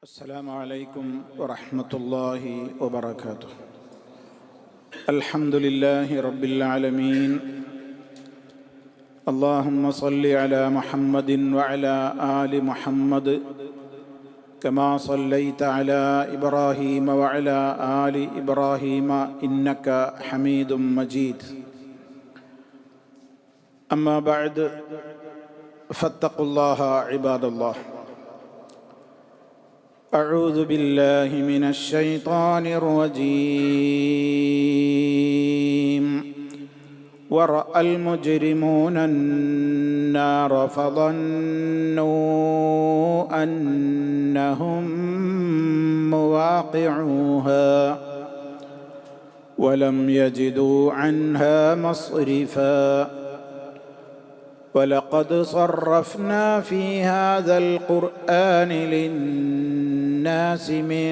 السلام عليكم ورحمة الله وبركاته. الحمد لله رب العالمين. اللهم صل على محمد وعلى آل محمد كما صليت على إبراهيم وعلى آل إبراهيم إنك حميد مجيد. أما بعد فاتقوا الله عباد الله. أعوذ بالله من الشيطان الرجيم. ورأى المجرمون النار فظنوا أنهم مواقعوها ولم يجدوا عنها مصرفا ولقد صرفنا في هذا القرآن للناس من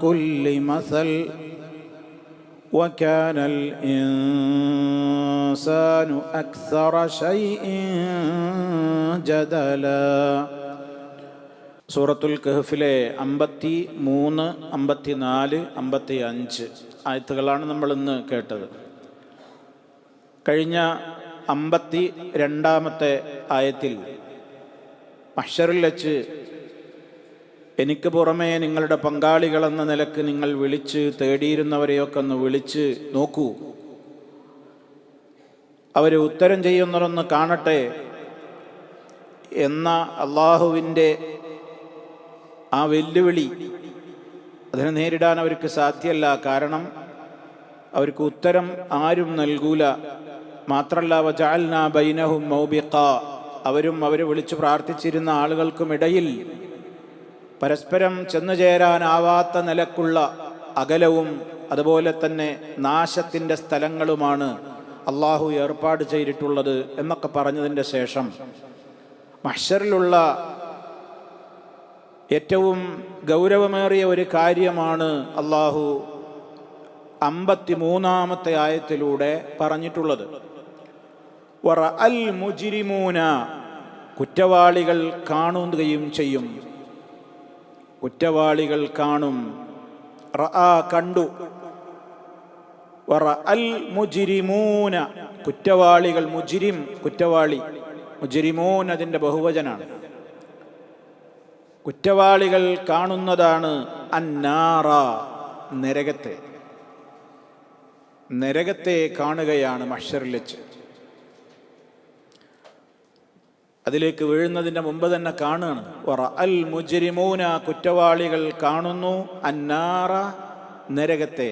كل مثل وكان الإنسان أكثر شيء جدلا. സൂറത്തുൽ കഹ്ഫിലെ 53, 54, 55 ആയത്തുകളാണ് നമ്മൾ ഇന്ന് കേട്ടത്. കഴിഞ്ഞ 52-ാമത്തെ ആയത്തിൽ മഹ്ശറിൽ വച്ച് എനിക്ക് പുറമേ നിങ്ങളുടെ പങ്കാളികളെന്ന നിലക്ക് നിങ്ങൾ വിളിച്ച് തേടിയിരുന്നവരെയൊക്കെ ഒന്ന് വിളിച്ച് നോക്കൂ, അവർ ഉത്തരം ചെയ്യുന്നവരൊന്ന് കാണട്ടെ എന്ന അള്ളാഹുവിൻ്റെ ആ വെല്ലുവിളി, അതിനെ നേരിടാൻ അവർക്ക് സാധ്യമല്ല. കാരണം അവർക്ക് ഉത്തരം ആരും നൽകൂല. മാത്രല്ല വജഅൽനാ ബൈനഹും മൗബിഖ, അവരും അവരെ വിളിച്ചു പ്രാർത്ഥിച്ചിരുന്ന ആളുകൾക്കുമിടയിൽ പരസ്പരം ചെന്നു ചേരാനാവാത്ത നിലക്കുള്ള അകലവും അതുപോലെ തന്നെ നാശത്തിൻ്റെ സ്ഥലങ്ങളുമാണ് അള്ളാഹു ഏർപ്പാട് ചെയ്തിട്ടുള്ളത് എന്നൊക്കെ പറഞ്ഞതിൻ്റെ ശേഷം മഹ്ശറിലുള്ള ഏറ്റവും ഗൗരവമേറിയ ഒരു കാര്യമാണ് അള്ളാഹു 53-ാമത്തെ ആയത്തിലൂടെ പറഞ്ഞിട്ടുള്ളത്. വറഅൽ മുജ്രിമൂന, കുറ്റവാളികൾ കാണുകയും ചെയ്യും. കുറ്റവാളികൾ കാണും. റഅ കണ്ടു. വറഅൽ മുജ്രിമൂന, കുറ്റവാളികൾ. മുജ്രിം കുറ്റവാളി, മുജ്രിമൂൻ അതിൻ്റെ ബഹുവചനാണ്. കുറ്റവാളികൾ കാണുന്നതാണ് അന്നാറ, നരകത്തെ. നരകത്തെ കാണുകയാണ് മഹ്ശറിൽ വെച്ച്. അതിലേക്ക് വീഴുന്നതിൻ്റെ മുമ്പ് തന്നെ കാണുകയാണ്. വറഅൽ മുജ്രിമൂന, കുറ്റവാളികൾ കാണുന്നു. അന്നാറ, നരകത്തെ.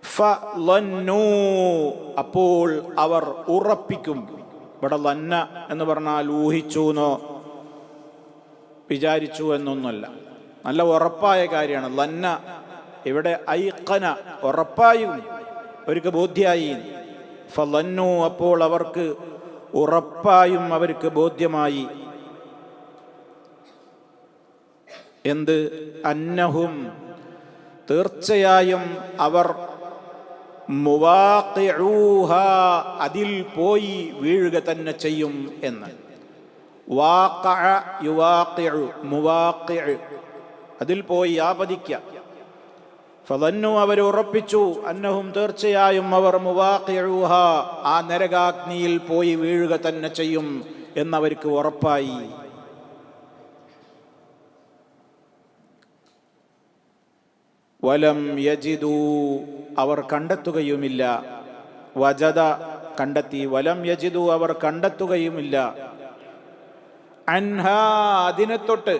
ഫളന്നു, അപ്പോൾ അവർ ഉറപ്പിക്കും. ഇവിടെ ലന്ന എന്ന് പറഞ്ഞാൽ ഊഹിച്ചു എന്നോ വിചാരിച്ചു എന്നൊന്നുമല്ല, നല്ല ഉറപ്പായ കാര്യമാണ്. ലന്ന ഇവിടെ ഐഖന, ഉറപ്പായും അവർക്ക് ബോധ്യായി. ഫളന്നു, അപ്പോൾ അവർക്ക് ഉറപ്പായും അവർക്ക് ബോധ്യമായി. എന്ത്? അന്നഹും, തീർച്ചയായും അവർ മുവാഖിഊഹാ, അതിൽ പോയി വീഴുക തന്നെ ചെയ്യും എന്ന്. വാഖഅ യുവാഖിഉ, മുവാഖിഉ, അതിൽ പോയി ആപതിക്കുക. ഫളന്നു, അവർ ഉറപ്പിച്ചു. അന്നഹും, തീർച്ചയായും അവർ മുവാഖിഊഹ, ആ നരകാഗ്നിയിൽ പോയി വീഴുക തന്നെ ചെയ്യും എന്നവർക്ക് ഉറപ്പായി. വലം യജിദൂ, അവർ കണ്ടെത്തുകയുമില്ല. വജദ, കണ്ടെത്തി. വലം യജിദൂ, അവർ കണ്ടെത്തുകയുമില്ല. അൻഹാ, അതിനെ തൊട്ട്.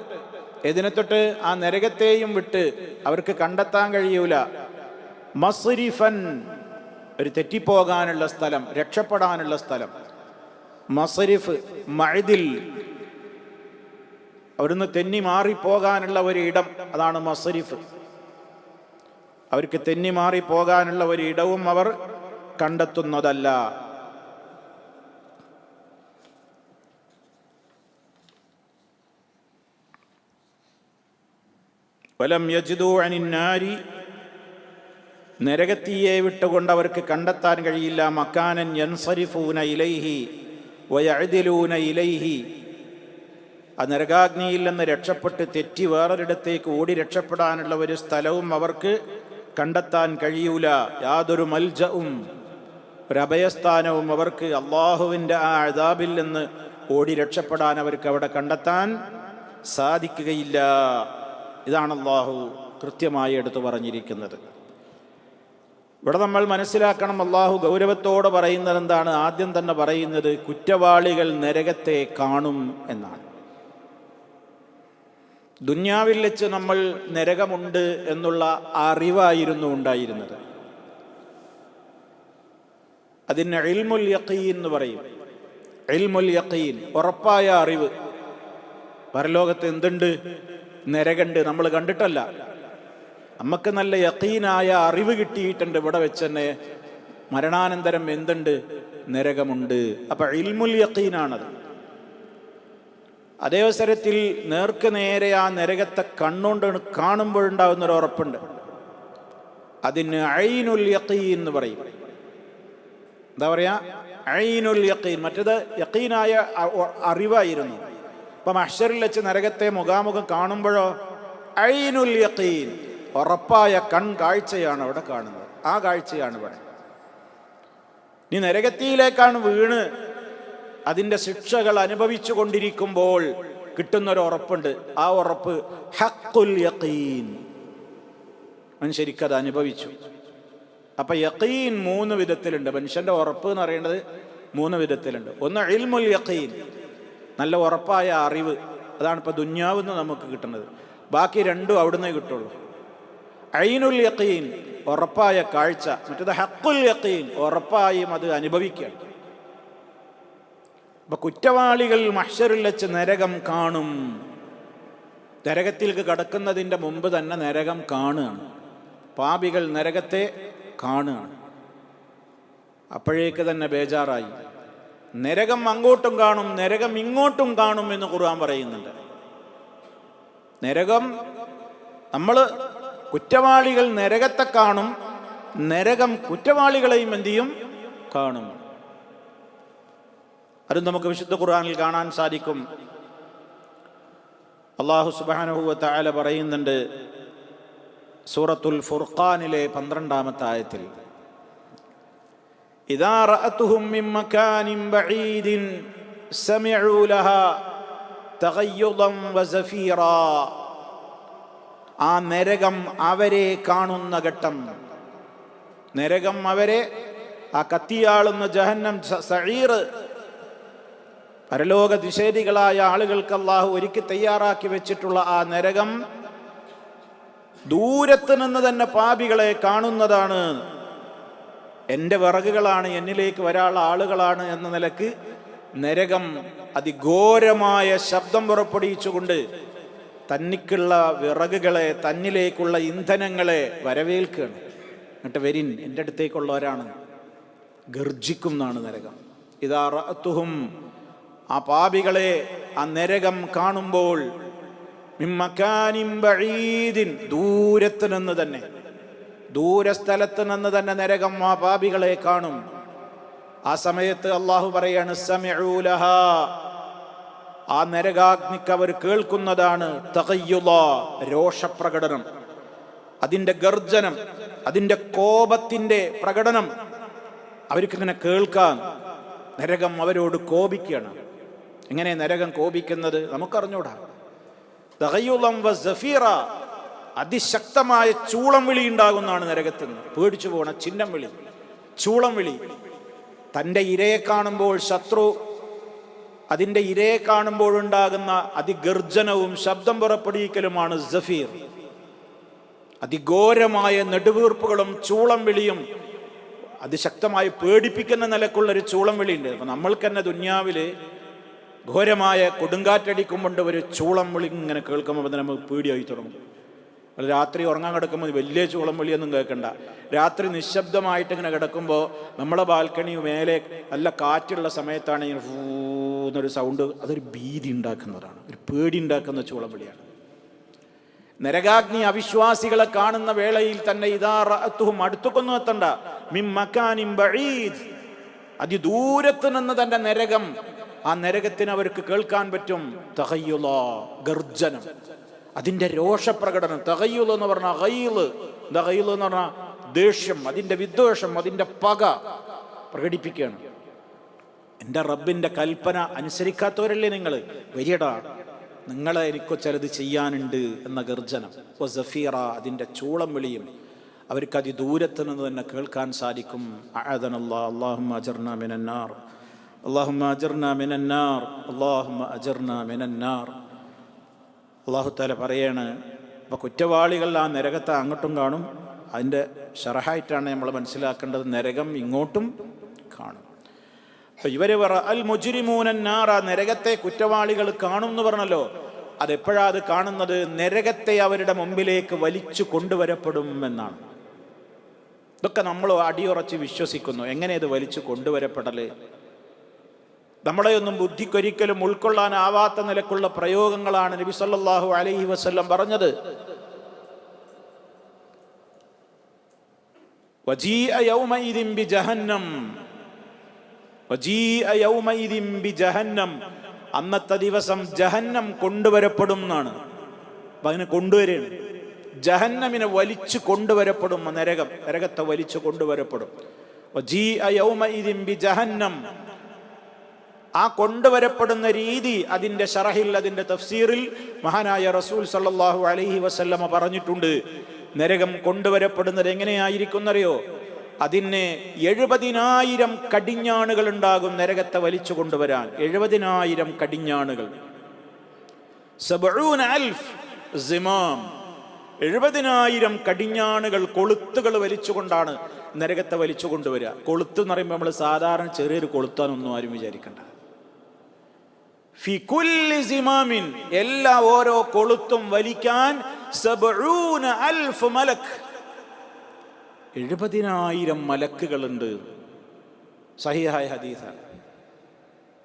ഇതിനെ തൊട്ട് ആ നരകത്തെയും വിട്ട് അവർക്ക് കണ്ടെത്താൻ കഴിയൂല. മസ്രിഫൻ, ഒരു തെറ്റിപ്പോകാനുള്ള സ്ഥലം, രക്ഷപ്പെടാനുള്ള സ്ഥലം. മസ്രിഫ്, മഅദിൽ, അവിടുന്ന് തെന്നി മാറിപ്പോകാനുള്ള ഒരു ഇടം, അതാണ് മസ്രിഫ്. അവർക്ക് തെന്നി മാറിപ്പോകാനുള്ള ഒരു ഇടവും അവർ കണ്ടെത്തുന്നതല്ല. വലം യജിദൂ അനിന്നാരി, നരകത്തീയെ വിട്ടുകൊണ്ട് അവർക്ക് കണ്ടെത്താൻ കഴിയില്ല. മക്കാനൻ യൻസരിഫൂന ഇലൈഹി വയഅദിലൂന ഇലൈഹി, ആ നരകാഗ്നിയിൽ നിന്ന് രക്ഷപ്പെട്ട് തെറ്റി വേറൊരിടത്തേക്ക് ഓടി രക്ഷപ്പെടാനുള്ള ഒരു സ്ഥലവും അവർക്ക് കണ്ടെത്താൻ കഴിയൂല. യാതൊരു മൽജവും, ഒരു അഭയസ്ഥാനവും അവർക്ക് അള്ളാഹുവിൻ്റെ ആ അദാബിൽ നിന്ന് ഓടി രക്ഷപ്പെടാൻ അവർക്ക് അവിടെ കണ്ടെത്താൻ സാധിക്കുകയില്ല. ഇതാണ് അള്ളാഹു കൃത്യമായി എടുത്തു പറഞ്ഞിരിക്കുന്നത്. ഇവിടെ നമ്മൾ മനസ്സിലാക്കണം, അള്ളാഹു ഗൗരവത്തോടെ പറയുന്നത് എന്താണ്? ആദ്യം തന്നെ പറയുന്നത് കുറ്റവാളികൾ നരകത്തെ കാണും എന്നാണ്. ദുന്യാവിൽ വെച്ച് നമ്മൾ നരകമുണ്ട് എന്നുള്ള അറിവായിരുന്നു ഉണ്ടായിരുന്നത്. അതിന് ഇൽമുൽ യഖീൻ എന്ന് പറയും. ഇൽമുൽ യഖീൻ, ഉറപ്പായ അറിവ്. പരലോകത്ത് എന്തുണ്ട്? നരകമുണ്ട്. നമ്മൾ കണ്ടിട്ടല്ല, നമുക്ക് നല്ല യഖീനായ അറിവ് കിട്ടിയിട്ടുണ്ട്. ഇവിടെ വെച്ച് തന്നെ മരണാനന്തരം എന്തുണ്ട്? നരകമുണ്ട്. അപ്പൊ ഇൽമുൽ യഖീനാണത്. അതേ അവസരത്തിൽ നേർക്ക് നേരെ ആ നരകത്തെ കണ്ണുകൊണ്ട് കാണുമ്പോഴുണ്ടാകുന്നൊരു ഉറപ്പുണ്ട്. അതിന് ഐനുൽ യഖീൻ എന്ന് പറയും. എന്താ പറയാ? ഐനുൽ യഖീൻ. മറ്റേത് യഖീനായ അറിവായിരുന്നു. ഇപ്പൊ മഹ്ശറിൽ വെച്ച് നരകത്തെ മുഖാമുഖം കാണുമ്പോഴോ ഐനുൽ യഖീൻ, ഉറപ്പായ കാഴ്ചയാണ് അവിടെ കാണുന്നത്. ആ കാഴ്ചയാണ് ഇവിടെ. നീ നരകത്തിയിലേക്കാണ് വീണ് അതിൻ്റെ ശിക്ഷകൾ അനുഭവിച്ചു കൊണ്ടിരിക്കുമ്പോൾ കിട്ടുന്നൊരു ഉറപ്പുണ്ട്. ആ ഉറപ്പ് ഹഖുൽ യഖീൻ. മനുഷ്യരിക്കത് അനുഭവിച്ചു. അപ്പൊ യഖീൻ 3 വിധത്തിലുണ്ട്. മനുഷ്യന്റെ ഉറപ്പ് എന്ന് പറയുന്നത് 3 വിധത്തിലുണ്ട്. ഒന്ന് ഇൽമുൽ യഖീൻ, നല്ല ഉറപ്പായ അറിവ്. അതാണ് ഇപ്പൊ ദുന്യാവിന്ന് നമുക്ക് കിട്ടുന്നത്. ബാക്കി 2 അവിടുന്ന് കിട്ടുള്ളൂ. ഐനുൽ യഖീൻ, ഉറപ്പായ കാഴ്ച. മറ്റേത് ഹഖുൽ യഖീൻ, ഉറപ്പായും അത് അനുഭവിക്കുകയാണ്. അപ്പൊ കുറ്റവാളികൾ മഹ്ശറിൽ വെച്ച് നരകം കാണും. നരകത്തിലേക്ക് കടക്കുന്നതിൻ്റെ മുമ്പ് തന്നെ നരകം കാണുകയാണ്. പാപികൾ നരകത്തെ കാണുകയാണ്. അപ്പോഴേക്ക് തന്നെ ബേജാറായി. നരകം അങ്ങോട്ടും കാണും, നരകം ഇങ്ങോട്ടും കാണും എന്ന് ഖുർആൻ പറയുന്നുണ്ട്. നരകം, കുറ്റവാളികൾ നരകത്തെ കാണും, നരകം കുറ്റവാളികളെയും എന്ത് ചെയ്യും? കാണും. അതും നമുക്ക് വിശുദ്ധ ഖുർആനിൽ കാണാൻ സാധിക്കും. അല്ലാഹു സുബ്ഹാനഹു വ തആല പറയുന്നുണ്ട് സൂറത്തുൽ ഫുർഖാനിലെ 12-ാമത്തെ ആയത്തിൽ, ഇദാ റഅതുഹും മിൻ മകാനിൻ ബഈദിൻ സമിഉ ലഹാ തഗയ്യുദൻ വസഫീറാ. ആ നരകം അവരെ കാണുന്ന ഘട്ടം, നരകം അവരെ, ആ കത്തിയാളുന്ന ജഹന്നം, സഈർ, പരലോക നിഷേധികളായ ആളുകൾക്ക് അള്ളാഹു ഒരുക്കി തയ്യാറാക്കി വെച്ചിട്ടുള്ള ആ നരകം ദൂരത്ത് നിന്ന് തന്നെ പാപികളെ കാണുന്നതാണ്. എൻ്റെ വിറകുകളാണ്, എന്നിലേക്ക് വരാനുള്ള ആളുകളാണ് എന്ന നിലക്ക് നരകം അതിഘോരമായ ശബ്ദം പുറപ്പെടുവിച്ചുകൊണ്ട് തന്നിക്കുള്ള വിറകുകളെ, തന്നിലേക്കുള്ള ഇന്ധനങ്ങളെ വരവേൽക്കുകയാണ്. എന്നിട്ട് വരിൻ, എൻ്റെ അടുത്തേക്കുള്ളവരാണ്, ഗർജിക്കും എന്നാണ് നരകം. ഇദാ റഅതുഹും, ആ പാപികളെ ആ നരകം കാണുമ്പോൾ, മിൻ മകാനിൻ ബഈദിൻ, ദൂരത്ത് നിന്ന് തന്നെ, ദൂരസ്ഥലത്ത് നിന്ന് തന്നെ നരകം ആ പാപികളെ കാണും. ആ സമയത്ത് അള്ളാഹു പറയാണ് സമിഉ ലഹാ, ആ നരകാഗ്നിക്ക് അവർ കേൾക്കുന്നതാണ് തഗയ്യുളാ, രോഷപ്രകടനം, അതിൻ്റെ ഗർജനം, അതിൻ്റെ കോപത്തിൻ്റെ പ്രകടനം അവർക്കിങ്ങനെ കേൾക്കാൻ. നരകം അവരോട് കോപിക്കുകയാണ്. എങ്ങനെ നരകം കോപിക്കുന്നത് നമുക്കറിഞ്ഞൂടാ. തഗയ്യുളൻ വസഫീറ, അതിശക്തമായ ചൂളം വിളി ഉണ്ടാകുന്നതാണ് നരകത്തിൽ നിന്ന്. പേടിച്ചു പോണ ചിഹ്നം വിളി, ചൂളം വിളി. തൻ്റെ ഇരയെ കാണുമ്പോൾ, ശത്രു അതിൻ്റെ ഇരയെ കാണുമ്പോഴുണ്ടാകുന്ന അതിഗർജനവും ശബ്ദം പുറപ്പെടുവിക്കലുമാണ് സഫീർ. അതിഘോരമായ നെടുവീർപ്പുകളും ചൂളം വിളിയും അതിശക്തമായി പേടിപ്പിക്കുന്ന നിലക്കുള്ളൊരു ചൂളം വിളിയുണ്ട്. അപ്പം നമ്മൾക്ക് തന്നെ ദുന്യാവിൽ ഘോരമായ കൊടുങ്കാറ്റടിക്കുമ്പോൾ ഒരു ചൂളം വിളി ഇങ്ങനെ കേൾക്കുമ്പോൾ നമുക്ക് പേടിയായി തുടങ്ങും. രാത്രി ഉറങ്ങാൻ കിടക്കുമ്പോൾ വലിയ ചൂളം വിളിയൊന്നും കേൾക്കണ്ട. രാത്രി നിശബ്ദമായിട്ട് ഇങ്ങനെ കിടക്കുമ്പോൾ നമ്മളെ ബാൽക്കണി മേലെ നല്ല കാറ്റുള്ള സമയത്താണ് ഇങ്ങനെ ഫൂന്നൊരു സൗണ്ട്. അതൊരു ഭീതി ഉണ്ടാക്കുന്നതാണ്, ഒരു പേടി ഉണ്ടാക്കുന്ന ചൂളം വിളിയാണ്. നരകാഗ്നി അവിശ്വാസികളെ കാണുന്ന വേളയിൽ തന്നെ ഇദാ റഅതുഹും, അടുത്തുകൊന്നും എത്തണ്ട, മിൻ മകാനിൻ ബഈദ്, അതിദൂരത്ത് നിന്ന് തന്നെ നരകം ആ നരകത്തിന് അവർക്ക് കേൾക്കാൻ പറ്റും തഗയ്യുല, ഗർജനം, അതിൻ്റെ രോഷപ്രകടനം. തഗയ്യുൽ എന്ന് പറഞ്ഞാൽ ഗൈള്, ഗൈള് എന്ന് പറഞ്ഞാൽ ദേഷ്യം, അതിൻ്റെ വിദ്വേഷം, അതിൻ്റെ പക പ്രകടിപ്പിക്കുകയാണ്. എൻ്റെ റബ്ബിൻ്റെ കൽപ്പന അനുസരിക്കാത്തവരല്ലേ നിങ്ങൾ, വരിയടാ നിങ്ങളെ എനിക്ക് ചിലത് ചെയ്യാനുണ്ട് എന്ന ഗർജനം. സഫീറ, അതിൻ്റെ ചൂളം വിളിയും അവർക്ക് അതിദൂരത്ത് നിന്ന് തന്നെ കേൾക്കാൻ സാധിക്കും. അല്ലാഹുമ്മ അജർനാ മിനന്നാർ, അല്ലാഹുമ്മ അജർനാ മിനന്നാർ, അല്ലാഹുമ്മ അജർനാ മിനന്നാർ. അല്ലാഹു തആല പറയാണ്, അപ്പോൾ കുറ്റവാളികൾ ആ നരകത്തെ അങ്ങോട്ടും കാണും. അതിൻ്റെ ശറഹായിട്ടാണ് നമ്മൾ മനസ്സിലാക്കേണ്ടത്, നരകം ഇങ്ങോട്ടും കാണും. അപ്പോൾ ഇവർ അൽ മുജ്രിമൂനൻ നാർ, ആ നരകത്തെ കുറ്റവാളികൾ കാണും എന്ന് പറഞ്ഞല്ലോ. അതെപ്പോഴാ അത് കാണുന്നത്? നരകത്തെ അവരുടെ മുമ്പിലേക്ക് വലിച്ചു കൊണ്ടുവരപ്പെടും എന്നാണ്. ഇതൊക്കെ നമ്മൾ അടിയുറച്ച് വിശ്വസിക്കുന്നു. എങ്ങനെ ഇത് വലിച്ചു കൊണ്ടുവരപ്പെടല്? നമ്മളെയൊന്നും ബുദ്ധിക്കൊരിക്കലും ഉൾക്കൊള്ളാനാവാത്ത നിലക്കുള്ള പ്രയോഗങ്ങളാണ് നബി സല്ലല്ലാഹു അലൈഹി വസല്ലം പറഞ്ഞത്. വജീഅ യൗമഇദിൻ ബിജഹന്നം, വജീഅ യൗമഇദിൻ ബിജഹന്നം, അന്നത്തെ ദിവസം ജഹന്നം കൊണ്ടുവരപ്പെടും എന്നാണ്. അപ്പം അതിനെ കൊണ്ടുവരികയാണ്, ജഹന്നമിനെ വലിച്ചു കൊണ്ടുവരപ്പെടും. നരകത്തെ വലിച്ചു കൊണ്ടുവരപ്പെടും. വജീഅ യൗമഇദിൻ ബിജഹന്നം, ആ കൊണ്ടുവരപ്പെടുന്ന രീതി അതിൻ്റെ ശറഹിൽ, അതിൻ്റെ തഫ്സീറിൽ മഹാനായ റസൂൽ സല്ലല്ലാഹു അലൈഹി വസല്ലമ പറഞ്ഞിട്ടുണ്ട്. നരകം കൊണ്ടുവരപ്പെടുന്നത് എങ്ങനെയായിരിക്കുന്നറിയോ? അതിന് 70,000 കടിഞ്ഞാണുകൾ ഉണ്ടാകും നരകത്തെ വലിച്ചു കൊണ്ടുവരാൻ. 70,000 കടിഞ്ഞാണുകൾ. 70,000 സിമാം, 70,000 കടിഞ്ഞാണുകൾ, കൊളുത്തുകൾ വലിച്ചുകൊണ്ടാണ് നരകത്തെ വലിച്ചു കൊണ്ടുവരിക. കൊളുത്ത് എന്ന് പറയുമ്പോൾ നമ്മൾ സാധാരണ ചെറിയൊരു കൊളുത്താനൊന്നും ആരും വിചാരിക്കണ്ട. ഫി കുല്ലി സിമാമിൻ, എല്ലാ ഓരോ കൊളുത്തും വലിക്കാൻ 70,000 മലക്ക്, 70,000 മലക്കുകളുണ്ട്. സഹിഹായ ഹദീസാണ്.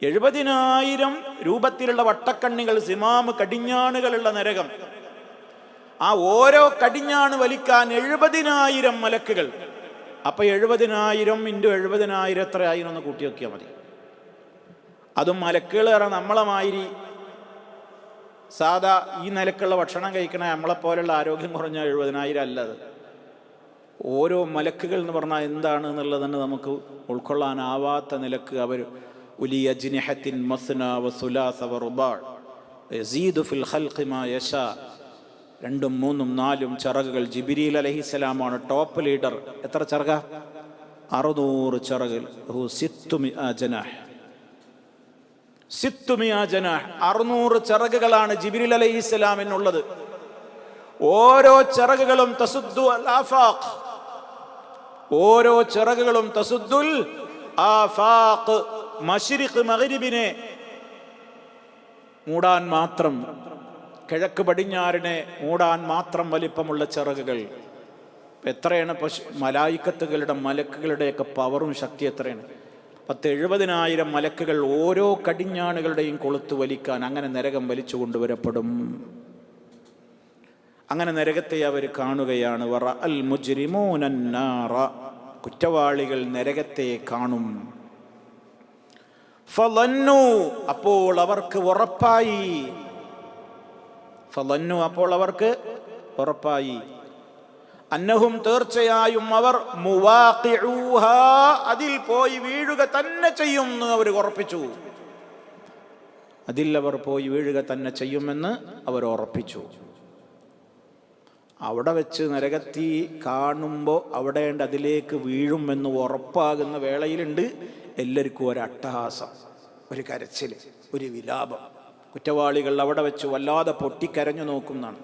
70,000 രൂപത്തിലുള്ള വട്ടക്കണ്ണികൾ, സിമാമ്, കടിഞ്ഞാണുകളുള്ള നരകം. ആ ഓരോ കടിഞ്ഞാണ് വലിക്കാൻ 70,000 മലക്കുകൾ. അപ്പൊ 70,000 × 70,000 എത്രയായി ഒന്ന് കൂട്ടി നോക്കിയാൽ മതി. അതും മലക്കുകൾ പറഞ്ഞാൽ നമ്മളെ മാതിരി സാധാ ഈ നിലക്കുള്ള ഭക്ഷണം കഴിക്കണ നമ്മളെപ്പോലുള്ള ആരോഗ്യം കുറഞ്ഞ 70,000 അല്ലത്. ഓരോ മലക്കുകൾ എന്ന് പറഞ്ഞാൽ എന്താണ് എന്നുള്ളത് തന്നെ നമുക്ക് ഉൾക്കൊള്ളാനാവാത്ത നിലക്ക് അവർ ഉലിയ ജിനിഹത്തിൻ മസ്ന വസുലാസ വറുബാ യസീദു ഫിൽ ഖൽഖി മാ യശാ, 2, 3, 4 ചിറകുകൾ. ജിബ്രീൽ അലൈഹിസ്സലാമാണ് ടോപ്പ് ലീഡർ. എത്ര ചിറക? 600 ചിറകുകൾ. 600 ജനാഹ്, 600 ചിറകുകളാണ് ജിബ്രീൽ അലൈഹിസ്സലാമിനുള്ളത്. ഓരോ ചിറകുകളും തസുദ്ദു അൽ ആഫാഖ്, ഓരോ ചിറകുകളും തസുദ്ദുൽ ആഫാഖ്, മശ്രിഖ് മഗ്രിബിനെ മൂടാൻ മാത്രം, കിഴക്ക് പടിഞ്ഞാറിനെ മൂടാൻ മാത്രം വലിപ്പമുള്ള ചിറകുകൾ. എത്രയാണ് മലായിക്കത്തുകളുടെ, മലക്കുകളുടെയൊക്കെ പവറും ശക്തി എത്രയാണ്? 70,000 മലക്കുകൾ ഓരോ കടിഞ്ഞാണുകളുടെയും കൊളുത്ത് വലിക്കാൻ അങ്ങനെ നരകം വലിച്ചു കൊണ്ടുവരപ്പെടും. അങ്ങനെ നരകത്തെ അവർ കാണുകയാണ്. വറഅൽ മുജ്രിമൂനൻ നാറ, കുറ്റവാളികൾ നരകത്തെ കാണും. ഫളന്നു, അപ്പോൾ അവർക്ക് ഉറപ്പായി. ഫളന്നു, അപ്പോൾ അവർക്ക് ഉറപ്പായി. അന്നഹും, തീർച്ചയായും അവർ, മുവാഖിഊഹാ, അതിൽ പോയി വീഴുക തന്നെ ചെയ്യുമെന്ന് അവർ ഉറപ്പിച്ചു. അതിൽ അവർ പോയി വീഴുക തന്നെ ചെയ്യുമെന്ന് അവർ ഉറപ്പിച്ചു. അവിടെ വെച്ച് നരകത്തി കാണുമ്പോൾ അവിടെ അതിലേക്ക് വീഴുമെന്ന് ഉറപ്പാകുന്ന വേളയിലുണ്ട് എല്ലാവർക്കും ഒരു അട്ടഹാസം, ഒരു കരച്ചിൽ, ഒരു വിലാപം. കുറ്റവാളികൾ അവിടെ വെച്ച് വല്ലാതെ പൊട്ടിക്കരഞ്ഞു നോക്കുന്നതാണ്.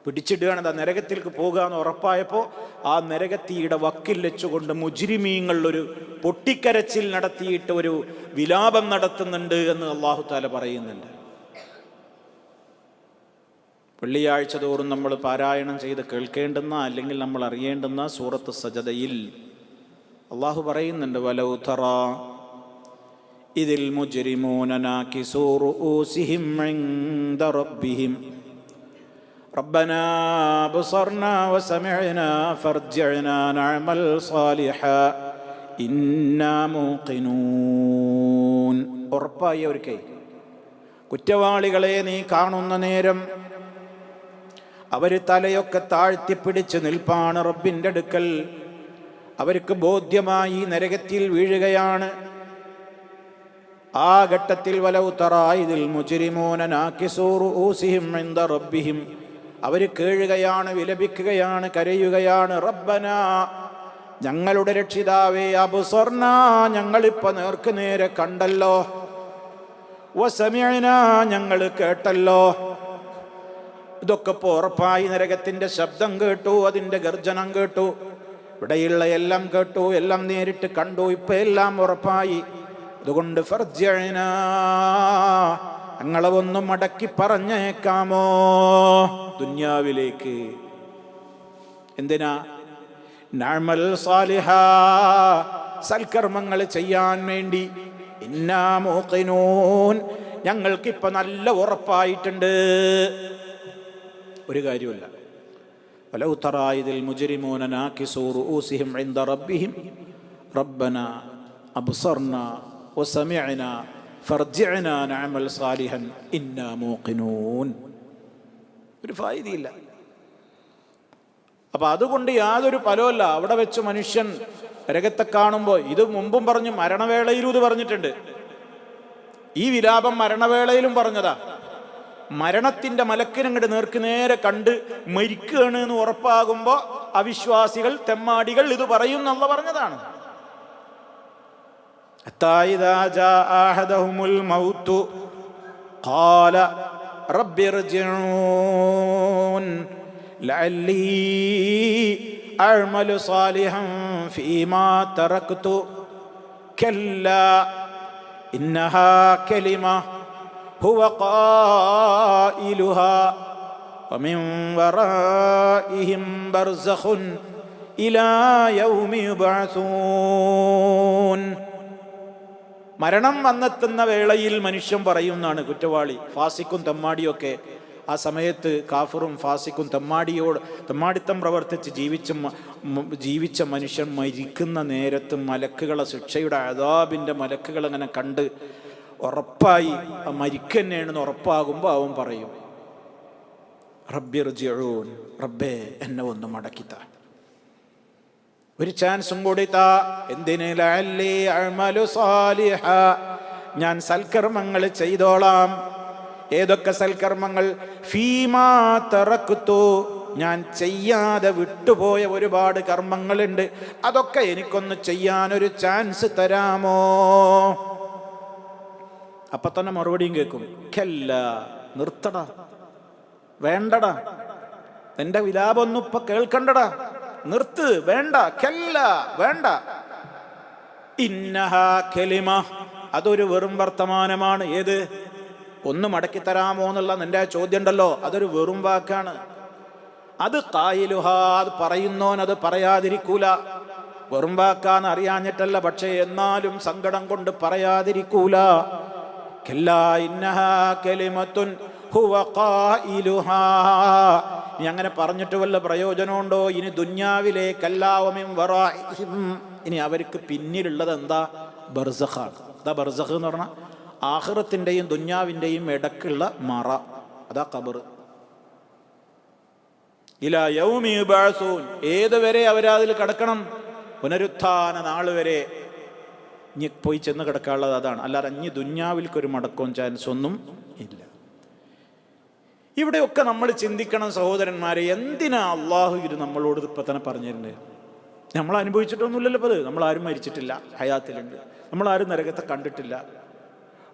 പിടിച്ചിടുകയാണ്. നരകത്തിലേക്ക് പോകുക എന്ന് ഉറപ്പായപ്പോൾ ആ നരകത്തിയുടെ വക്കിൽ വെച്ചുകൊണ്ട് മുജ്രിമീങ്ങളൊരു പൊട്ടിക്കരച്ചിൽ നടത്തിയിട്ട് ഒരു വിലാപം നടത്തുന്നുണ്ട് എന്ന് അല്ലാഹു തആല പറയുന്നുണ്ട്. വെള്ളിയാഴ്ച തോറും നമ്മൾ പാരായണം ചെയ്ത് കേൾക്കേണ്ടുന്ന, അല്ലെങ്കിൽ നമ്മൾ അറിയേണ്ടുന്ന സൂറത്ത് സജദയിൽ അല്ലാഹു പറയുന്നുണ്ട്, വലൗ തറാ ഇദിൽ മുജ്രിമൂന നാകിസൂ റൂസിഹിം ഇൻദ റബ്ബിഹിം റബ്ബനാ അബ്സർനാ വസമിഅനാ ഫർജിഅനാ നഅമൽ സാലിഹാ ഇന്നാ മൂഖിനൂൻ. ഉറപ്പായി അവർക്ക്. കുറ്റവാളികളെ നീ കാണുന്ന നേരം അവർ തലയൊക്കെ താഴ്ത്തിപ്പിടിച്ച് നിൽപ്പാണ് റബ്ബിൻ്റെ അടുക്കൽ. അവർക്ക് ബോധ്യമായി നരകത്തിൽ വീഴുകയാണ്. ആ ഘട്ടത്തിൽ വലൗ തറായിദിൽ മുജ്രിമൂന നാകിസൂ റൂസിഹിം ഇൻദ റബ്ബിഹിം, അവർ കേഴുകയാണ്, വിലപിക്കുകയാണ്, കരയുകയാണ്. റബ്ബനാ, ഞങ്ങളുടെ രക്ഷിതാവേ, അബ്സർനാ, ഞങ്ങളിപ്പോ നേർക്ക് നേരെ കണ്ടല്ലോ, വസമിഅനാ, ഞങ്ങൾ കേട്ടല്ലോ. ഇതൊക്കെ ഇപ്പോൾ ഉറപ്പായി. നരകത്തിന്റെ ശബ്ദം കേട്ടു, അതിൻ്റെ ഗർജനം കേട്ടു, ഇവിടെയുള്ള എല്ലാം കേട്ടു, എല്ലാം നേരിട്ട് കണ്ടു, ഇപ്പൊ എല്ലാം ഉറപ്പായി. അതുകൊണ്ട് ഫർജിഅനാ, ഞങ്ങളെ ഒന്ന് മടക്കി പറഞ്ഞേക്കാമോ ദുന്യാവിലേക്ക്. എന്തിനാ? നഅമൽ സാലിഹാ, സൽക്കർമ്മങ്ങൾ ചെയ്യാൻ വേണ്ടി. ഇന്നാ മൂഖിനൂൻ, ഞങ്ങൾക്കിപ്പോ നല്ല ഉറപ്പായിട്ടുണ്ട്. ഒരു കാര്യമല്ല. വലൗ തറായിദിൽ മുജ്രിമൂന നാകിസൂ റൂസിഹിം ഇൻദ റബ്ബിഹിം റബ്ബനാ അബ്സർനാ വസമിഅനാ ഫർജിഅനാ നഅമൽ സാലിഹൻ ഇന്നാ മൂഖിനൂൻ. ഒരു ഫായിദയില്ല. അപ്പൊ അതുകൊണ്ട് യാതൊരു ഫലമല്ല. അവിടെ വെച്ച് മനുഷ്യൻ നരകത്തെ കാണുമ്പോൾ, ഇത് മുമ്പും പറഞ്ഞു, മരണവേളയിലും ഇത് പറഞ്ഞിട്ടുണ്ട്. ഈ വിലാപം മരണവേളയിലും പറഞ്ഞതാ. മരണത്തിന്റെ മലക്കിനങ്ങട് നേർക്ക് നേരെ കണ്ട് മരിക്കുകയാണ് എന്ന് ഉറപ്പാകുമ്പോ അവിശ്വാസികൾ, തെമ്മാടികൾ ഇത് പറയുന്നല്ല പറഞ്ഞതാണ്. ഹത്താ ഇദാ ജാഅ അഹദഹുമുൽ മൗതു ഖാല റബ്ബി ഇർജിഊൻ ലഅല്ലി അഅ്മലു സാലിഹൻ ഫീമാ തറക്തു കല്ലാ ഇന്നഹാ കലിമ ഹുവ ഖായിലുഹാ വമിൻ വറാഇഹിം ബർസഖുൻ ഇലാ യൗമി യുബ്അസൂൻ. മരണം വന്നെത്തുന്ന വേളയിൽ മനുഷ്യൻ പറയുന്നതാണ് കുറ്റവാളി, ഫാസിക്കും തെമ്മാടിയൊക്കെ. ആ സമയത്ത് കാഫിറും ഫാസിക്കും തെമ്മാടിത്തം പ്രവർത്തിച്ച് ജീവിച്ച മനുഷ്യൻ മരിക്കുന്ന നേരത്ത് മലക്കുകളെ, ശിക്ഷയുടെ അദാബിൻ്റെ മലക്കുകൾ അങ്ങനെ കണ്ട് ഉറപ്പായി മരിക്കന്നെയാണെന്ന് ഉറപ്പാകുമ്പോൾ അവൻ പറയും, റബ്ബി ഇർജിഊൻ, റബ്ബേ എന്നെ ഒന്ന് മടക്കിത്താ, ഒരു ചാൻസും കൂടി താ. എന്തിന്? ലഅല്ലി അഅ്മലു സാലിഹ, ഞാൻ സൽക്കർമ്മങ്ങൾ ചെയ്തോളാം. ഏതൊക്കെ സൽക്കർമ്മങ്ങൾ? ഫീമാ തറക്തു, ഞാൻ ചെയ്യാതെ വിട്ടുപോയ ഒരുപാട് കർമ്മങ്ങളുണ്ട്, അതൊക്കെ എനിക്കൊന്ന് ചെയ്യാനൊരു ചാൻസ് തരാമോ? അപ്പൊ തന്നെ മറുപടിയും കേൾക്കും, കല്ല, നിർത്തടാ, വേണ്ടടാ, എന്റെ വിലാപൊന്നും ഇപ്പൊ കേൾക്കണ്ടടാ, നിർത്ത്, വേണ്ട, കല്ല, വേണ്ട. ഇന്നഹാ കലിമ, അതൊരു വെറും വർത്തമാനമാണ്. ഏത്? ഒന്ന് മടക്കി തരാമോ എന്നുള്ള നിന്റെ ചോദ്യം ഉണ്ടല്ലോ, അതൊരു വെറും വാക്കാണ്. അത് ഖായിലുഹാ, അത് പറയുന്നോൻ അത് പറയാതിരിക്കൂല. വെറും വാക്കാന്ന് അറിയാഞ്ഞിട്ടല്ല, പക്ഷേ എന്നാലും സങ്കടം കൊണ്ട് പറയാതിരിക്കൂല. കല്ലാ ഇന്നഹാ കലിമത്തുൻ ഹുവ ഖായിലുഹാ. ഇനി അങ്ങനെ പറഞ്ഞിട്ട് വല്ല പ്രയോജനമുണ്ടോ? ഇനി ദുന്യാവിലെ കല്ലാവമിൻ വറാഇഹിം, ഇനി അവർക്ക് പിന്നിലുള്ളത് എന്താ? ബർസഖാണ്. എന്താ ബർസഖ് എന്ന് പറഞ്ഞാൽ? ആഖിറത്തിന്റെയും ദുന്യാവിന്റെയും ഇടക്കുള്ള മറ, അതാ ഖബർ. ഇലാ യൗമി യുബ്അസൂൻ, ഏതുവരെ അവരതിൽ കിടക്കണം? പുനരുത്ഥാന നാൾ വരെ ഇനി പോയി ചെന്ന് കിടക്കാനുള്ളത് അതാണ്. അല്ലാതെ ഇനി ദുന്യാവിൽക്കൊരു മടക്കവും ചാൻസ് ഒന്നും ഇല്ല. ഇവിടെയൊക്കെ നമ്മൾ ചിന്തിക്കണം സഹോദരന്മാരെ, എന്തിനാ അള്ളാഹു ഇത് നമ്മളോട് ഇപ്പം തന്നെ പറഞ്ഞിരുന്നത്? നമ്മൾ അനുഭവിച്ചിട്ടൊന്നുമില്ലല്ലോ ഇപ്പോൾ. നമ്മളാരും മരിച്ചിട്ടില്ല, ഹയാത്തിലുണ്ട്, നമ്മളാരും നരകത്തെ കണ്ടിട്ടില്ല.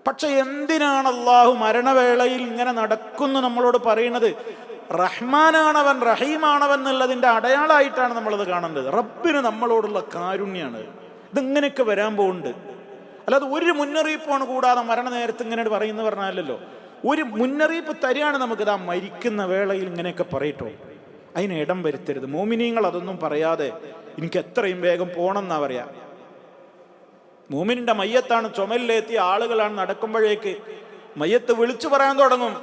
പക്ഷെ എന്തിനാണ് അള്ളാഹു മരണവേളയിൽ ഇങ്ങനെ നടക്കുന്നു നമ്മളോട് പറയുന്നത്? റഹ്മാനാണവൻ, റഹീമാണവൻ എന്നുള്ളതിൻ്റെ അടയാളമായിട്ടാണ് നമ്മളത് കാണേണ്ടത്. റബ്ബിന് നമ്മളോടുള്ള കാരുണ്യാണ്. ഇതിങ്ങനെയൊക്കെ വരാൻ പോകുന്നുണ്ട്. അല്ലാതെ ഒരു മുന്നറിയിപ്പാണ് കൂടാതെ മരണനേരത്ത് ഇങ്ങനെ പറയുന്നത് പറഞ്ഞാലല്ലോ. ഒരു മുന്നറിയിപ്പ് തരികയാണ് നമുക്ക്, ഇതാ മരിക്കുന്ന വേളയിൽ ഇങ്ങനെയൊക്കെ പറയട്ടോ. അതിന് ഇടം വരുത്തരുത്. മോമിനീങ്ങൾ അതൊന്നും പറയാതെ എനിക്ക് എത്രയും വേഗം പോകണം എന്നാ പറയാ. മോമിനിന്റെ മയ്യത്താണ്, ചുമലിലെത്തിയ ആളുകളാണ്, നടക്കുമ്പോഴേക്ക് മയ്യത്ത് വിളിച്ചു പറയാൻ തുടങ്ങും,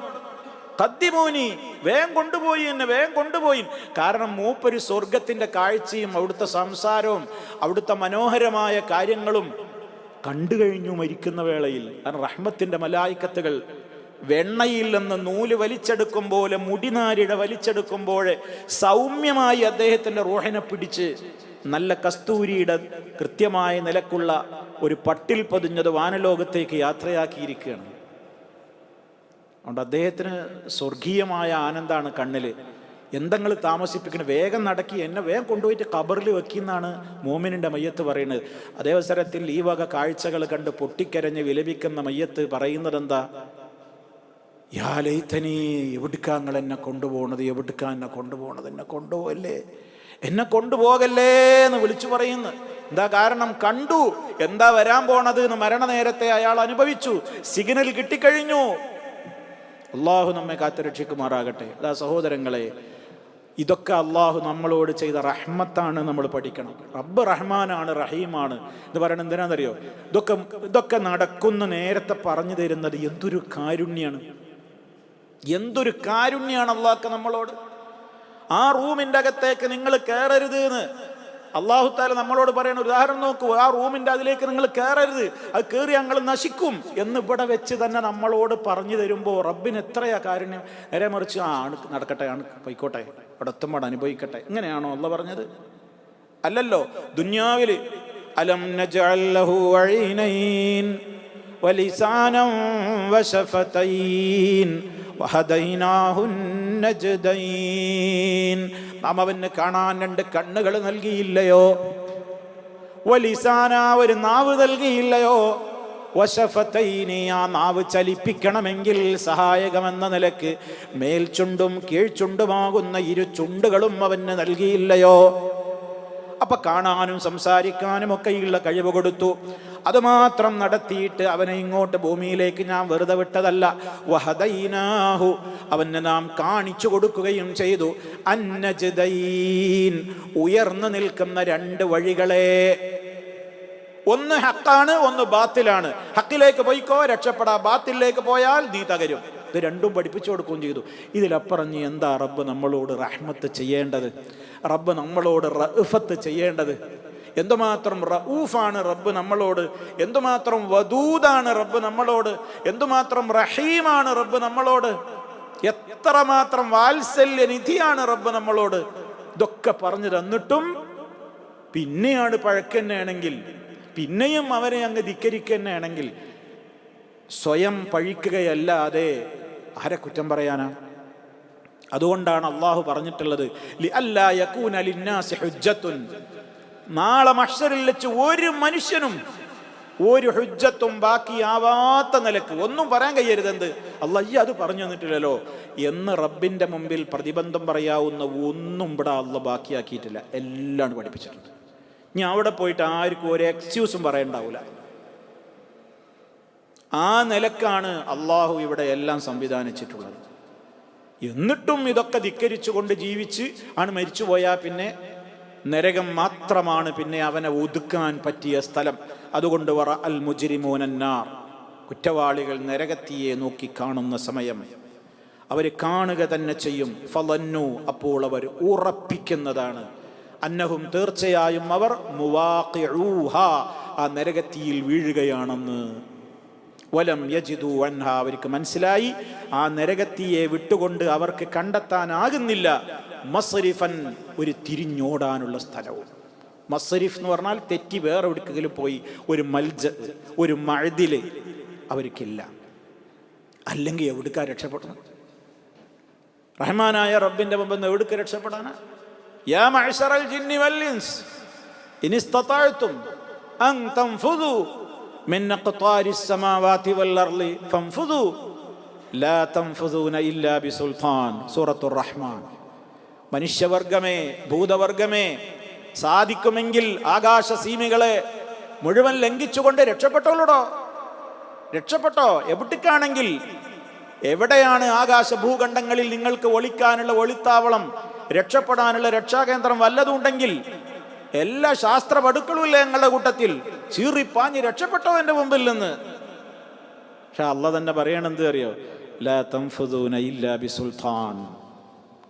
തദ്ദിമോനി, വേഗം കൊണ്ടുപോയി എന്നെ, വേഗം കൊണ്ടുപോയി. കാരണം മൂപ്പര് സ്വർഗത്തിന്റെ കാഴ്ചയും അവിടുത്തെ സംസാരവും അവിടുത്തെ മനോഹരമായ കാര്യങ്ങളും കണ്ടു കഴിഞ്ഞു മരിക്കുന്ന വേളയിൽ. കാരണം റഹ്മത്തിന്റെ മലായിക്കത്തുകൾ വെണ്ണയിൽ നിന്ന് നൂല് വലിച്ചെടുക്കും പോലെ, മുടിനാരിട വലിച്ചെടുക്കുമ്പോൾ സൗമ്യമായി അദ്ദേഹത്തിന്റെ റൂഹിനെ പിടിച്ച് നല്ല കസ്തൂരിയുടെ കൃത്യമായ നിലക്കുള്ള ഒരു പട്ടിൽ പൊതിഞ്ഞത് വാനലോകത്തേക്ക് യാത്രയാക്കിയിരിക്കുകയാണ്. അതുകൊണ്ട് അദ്ദേഹത്തിന് സ്വർഗീയമായ ആനന്ദമാണ് കണ്ണിൽ. എന്തെങ്കിലും താമസിപ്പിക്കണം, വേഗം നടക്കി എന്നെ വേഗം കൊണ്ടുപോയിട്ട് ഖബറിൽ വെക്കുന്നാണ് മോമിനിൻ്റെ മയ്യത്ത് പറയുന്നത്. അതേ അവസരത്തിൽ ഈ വക കാഴ്ചകൾ കണ്ട് പൊട്ടിക്കരഞ്ഞ് വിലപിക്കുന്ന മയ്യത്ത് പറയുന്നത് എന്താ? യാ ലൈതനീ, എവിടുക്കാങ്ങൾ എന്നെ കൊണ്ടുപോകണത്, എവിടുക്കാ എന്നെ കൊണ്ടുപോകണത്, എന്നെ കൊണ്ടുപോകല്ലേ, എന്നെ കൊണ്ടുപോകല്ലേ എന്ന് വിളിച്ചു പറയുന്നു. എന്താ കാരണം? കണ്ടു എന്താ വരാൻ പോണത് എന്ന് മരണനേരത്തെ അയാൾ അനുഭവിച്ചു. സിഗ്നൽ കിട്ടിക്കഴിഞ്ഞു. അള്ളാഹു നമ്മെ കാത്തുരക്ഷിക്കുമാറാകട്ടെ. അതാ സഹോദരങ്ങളെ, ഇതൊക്കെ അള്ളാഹു നമ്മളോട് ചെയ്ത റഹ്മത്താണ്, നമ്മൾ പഠിക്കണം. റബ്ബ് റഹ്മാനാണ്, റഹീമാണ് എന്ന് പറയണത് എന്തിനാണെന്നറിയോ? ഇതൊക്കെ നടക്കുന്ന നേരത്തെ പറഞ്ഞു തരുന്നത് എന്തൊരു കാരുണ്യാണ്, എന്തൊരു കാരുണ്യാണ് അള്ളാഹ്ക്ക് നമ്മളോട്. ആ റൂമിൻ്റെ അകത്തേക്ക് നിങ്ങൾ കയറരുത് എന്ന് അള്ളാഹു താല നമ്മളോട് പറയുന്ന ഉദാഹരണം നോക്കൂ. ആ റൂമിൻ്റെ അതിലേക്ക് നിങ്ങൾ കയറരുത്, അത് കയറി ഞങ്ങൾ നശിക്കും എന്ന് ഇവിടെ വെച്ച് തന്നെ നമ്മളോട് പറഞ്ഞു തരുമ്പോൾ റബ്ബിന് എത്രയാ കാരുണ്യം. നേരെ മറിച്ച് നടക്കട്ടെ, പോയിക്കോട്ടെ, അവിടെ എത്തുമ്പോൾ അനുഭവിക്കട്ടെ, ഇങ്ങനെയാണോ അള്ളാഹ് പറഞ്ഞത്? അല്ലല്ലോ. ദുനിയാവില് അലം നജഅൽ ലഹു അയ്നൈൻ വലിസാനം വശഫതൈൻ വഹദൈനാഹു നജ്ദൈൻ. നാം അവന് കാണാൻ 2 കണ്ണുകൾ നൽകിയില്ലയോ? വലിസാന, ഒരു നാവ് നൽകിയില്ലയോ? വശഫതൈനി, ആ നാവ് ചലിപ്പിക്കണമെങ്കിൽ സഹായകമെന്ന നിലക്ക് മേൽചുണ്ടും കീഴ്ചുണ്ടുമാകുന്ന 2 ചുണ്ടുകളും അവന് നൽകിയില്ലയോ? അപ്പൊ കാണാനും സംസാരിക്കാനും ഒക്കെയുള്ള കഴിവ് കൊടുത്തു. അതുമാത്രം നടത്തിയിട്ട് അവനെ ഇങ്ങോട്ട് ഭൂമിയിലേക്ക് ഞാൻ വെറുതെ വിട്ടതല്ല. വഹദൈനാഹു, അവനെ നാം കാണിച്ചു കൊടുക്കുകയും ചെയ്തു. അന്നജ്ദൈൻ, ഉയർന്നു നിൽക്കുന്ന 2 വഴികളെ. ഒന്ന് ഹക്കാണ്, ഒന്ന് ബാത്തിലാണ്. ഹക്കിലേക്ക് പോയിക്കോ രക്ഷപ്പെടാ, ബാത്തിലേക്ക് പോയാൽ നീ തകരും. ഇത് രണ്ടും പഠിപ്പിച്ചു കൊടുക്കുകയും ചെയ്തു. ഇതിലപ്പുറം നീ എന്താ റബ്ബ് നമ്മളോട് റഹ്മത്ത് ചെയ്യേണ്ടത്, റബ്ബ് നമ്മളോട് റഅഫത്ത് ചെയ്യേണ്ടത്? എന്തുമാത്രം റഊഫാണ് റബ്ബ് നമ്മളോട്, എന്തുമാത്രം വദൂദാണ് റബ്ബ് നമ്മളോട്, എന്തുമാത്രം റഹീമാണ് റബ്ബ് നമ്മളോട്, എത്രമാത്രം വാത്സല്യനിധിയാണ് റബ്ബ് നമ്മളോട്. ഇതൊക്കെ പറഞ്ഞു തന്നിട്ടും പിന്നെയാണ് പഴക്കന്നെയാണെങ്കിൽ, പിന്നെയും അവരെ അങ്ങ് ധിക്കരിക്കന്നെയാണെങ്കിൽ, സ്വയം പഴിക്കുകയല്ലാതെ ആരെ കുറ്റം പറയാനാ? അതുകൊണ്ടാണ് അള്ളാഹു പറഞ്ഞിട്ടുള്ളത് ലിഅല്ലാ യകൂന ലിന്നാസി ഹുജ്ജത്തുൻ, നാളെ മഹ്ശറിൽ വെച്ച് ഒരു മനുഷ്യനും ഒരു ഹുജ്ജത്തും ബാക്കിയാവാത്ത നിലക്ക് ഒന്നും പറയാൻ കഴിയരുത്. എന്ത്? അള്ളാഹ് അത് പറഞ്ഞു തന്നിട്ടില്ലല്ലോ എന്ന് റബ്ബിന്റെ മുമ്പിൽ പ്രതിബന്ധം പറയാവുന്ന ഒന്നും ഇവിടെ അള്ളാഹ് ബാക്കിയാക്കിയിട്ടില്ല. എല്ലാം പഠിപ്പിച്ചിട്ടുണ്ട്. ഇനി അവിടെ പോയിട്ട് ആർക്കും ഒരു എക്സ്ക്യൂസും പറയണ്ടാവില്ല. ആ നിലക്കാണ് അള്ളാഹു ഇവിടെ എല്ലാം സംവിധാനിച്ചിട്ടുള്ളത്. എന്നിട്ടും ഇതൊക്കെ ധിക്കരിച്ചുകൊണ്ട് ജീവിച്ച് ആണ് മരിച്ചുപോയാൽ പിന്നെ നരകം മാത്രമാണ് പിന്നെ അവനെ ഒതുക്കാൻ പറ്റിയ സ്ഥലം. അതുകൊണ്ട് വറ അൽ മുജ്രിമൂനന്നാർ, കുറ്റവാളികൾ നരകത്തിയെ നോക്കി കാണുന്ന സമയം അവർ കാണുക തന്നെ ചെയ്യും. ഫളന്നു, അപ്പോൾ അവർ ഉറപ്പിക്കുന്നതാണ്. അന്നഹും, തീർച്ചയായും അവർ മുവാഖിഊഹാ, ആ നരകത്തിയിൽ വീഴുകയാണെന്ന്. വലം യജിദു അൻഹാ, അവർക്ക് മനസ്സിലായി ആ നരകത്തിയെ വിട്ടുകൊണ്ട് അവർക്ക് കണ്ടെത്താനാകുന്നില്ല മസ്രിഫൻ, ഒരു തിരിഞ്ഞോടാനുള്ള സ്ഥലവും. മസ്രിഫ് എന്ന് പറഞ്ഞാൽ തെറ്റി വേറെ എവിടേക്കെങ്കിലും പോയി ഒരു മൽജ, ഒരു മഅദില് അവർക്കില്ല. അല്ലെങ്കിൽ എവിടുക്കാ രക്ഷപ്പെടണം? റഹ്മാനായ റബ്ബിന്റെ മുമ്പിൽ നിന്ന് എവിടുക്ക് രക്ഷപ്പെടാനാ? യാ മഅ്ശറൽ ജിന്നി വൽ ഇൻസ് ഇൻ ഇസ്തതഅ്തും അൻ തൻഫുദു മിൻ അഖ്താരിസ് സമാവാതി വൽ അർളി ഫൻഫുദു ലാ തൻഫുദൂന ഇല്ലാ ബിസുൽത്താൻ. സൂറത്തുർ റഹ്മാൻ. മനുഷ്യവർഗമേ, ഭൂതവർഗമേ, സാധിക്കുമെങ്കിൽ ആകാശ സീമകളെ മുഴുവൻ ലംഘിച്ചുകൊണ്ട് രക്ഷപ്പെട്ടോളൂടോ, രക്ഷപ്പെട്ടോ. എവിടേക്കാണെങ്കിൽ, എവിടെയാണ് ആകാശ ഭൂഖണ്ഡങ്ങളിൽ നിങ്ങൾക്ക് ഒളിക്കാനുള്ള ഒളിത്താവളം, രക്ഷപ്പെടാനുള്ള രക്ഷാകേന്ദ്രം വല്ലതുണ്ടെങ്കിൽ എല്ലാ ശാസ്ത്ര പടുക്കളുമില്ല ഞങ്ങളുടെ കൂട്ടത്തിൽ, ചീറിപ്പാഞ്ഞ് രക്ഷപ്പെട്ടോ എൻ്റെ മുമ്പിൽ നിന്ന്. പക്ഷെ അള്ളാഹ് തന്നെ പറയണെന്ത് അറിയോ? ലാ തൻഫുദൂന ഇല്ലാ ബിസുൽത്താൻ.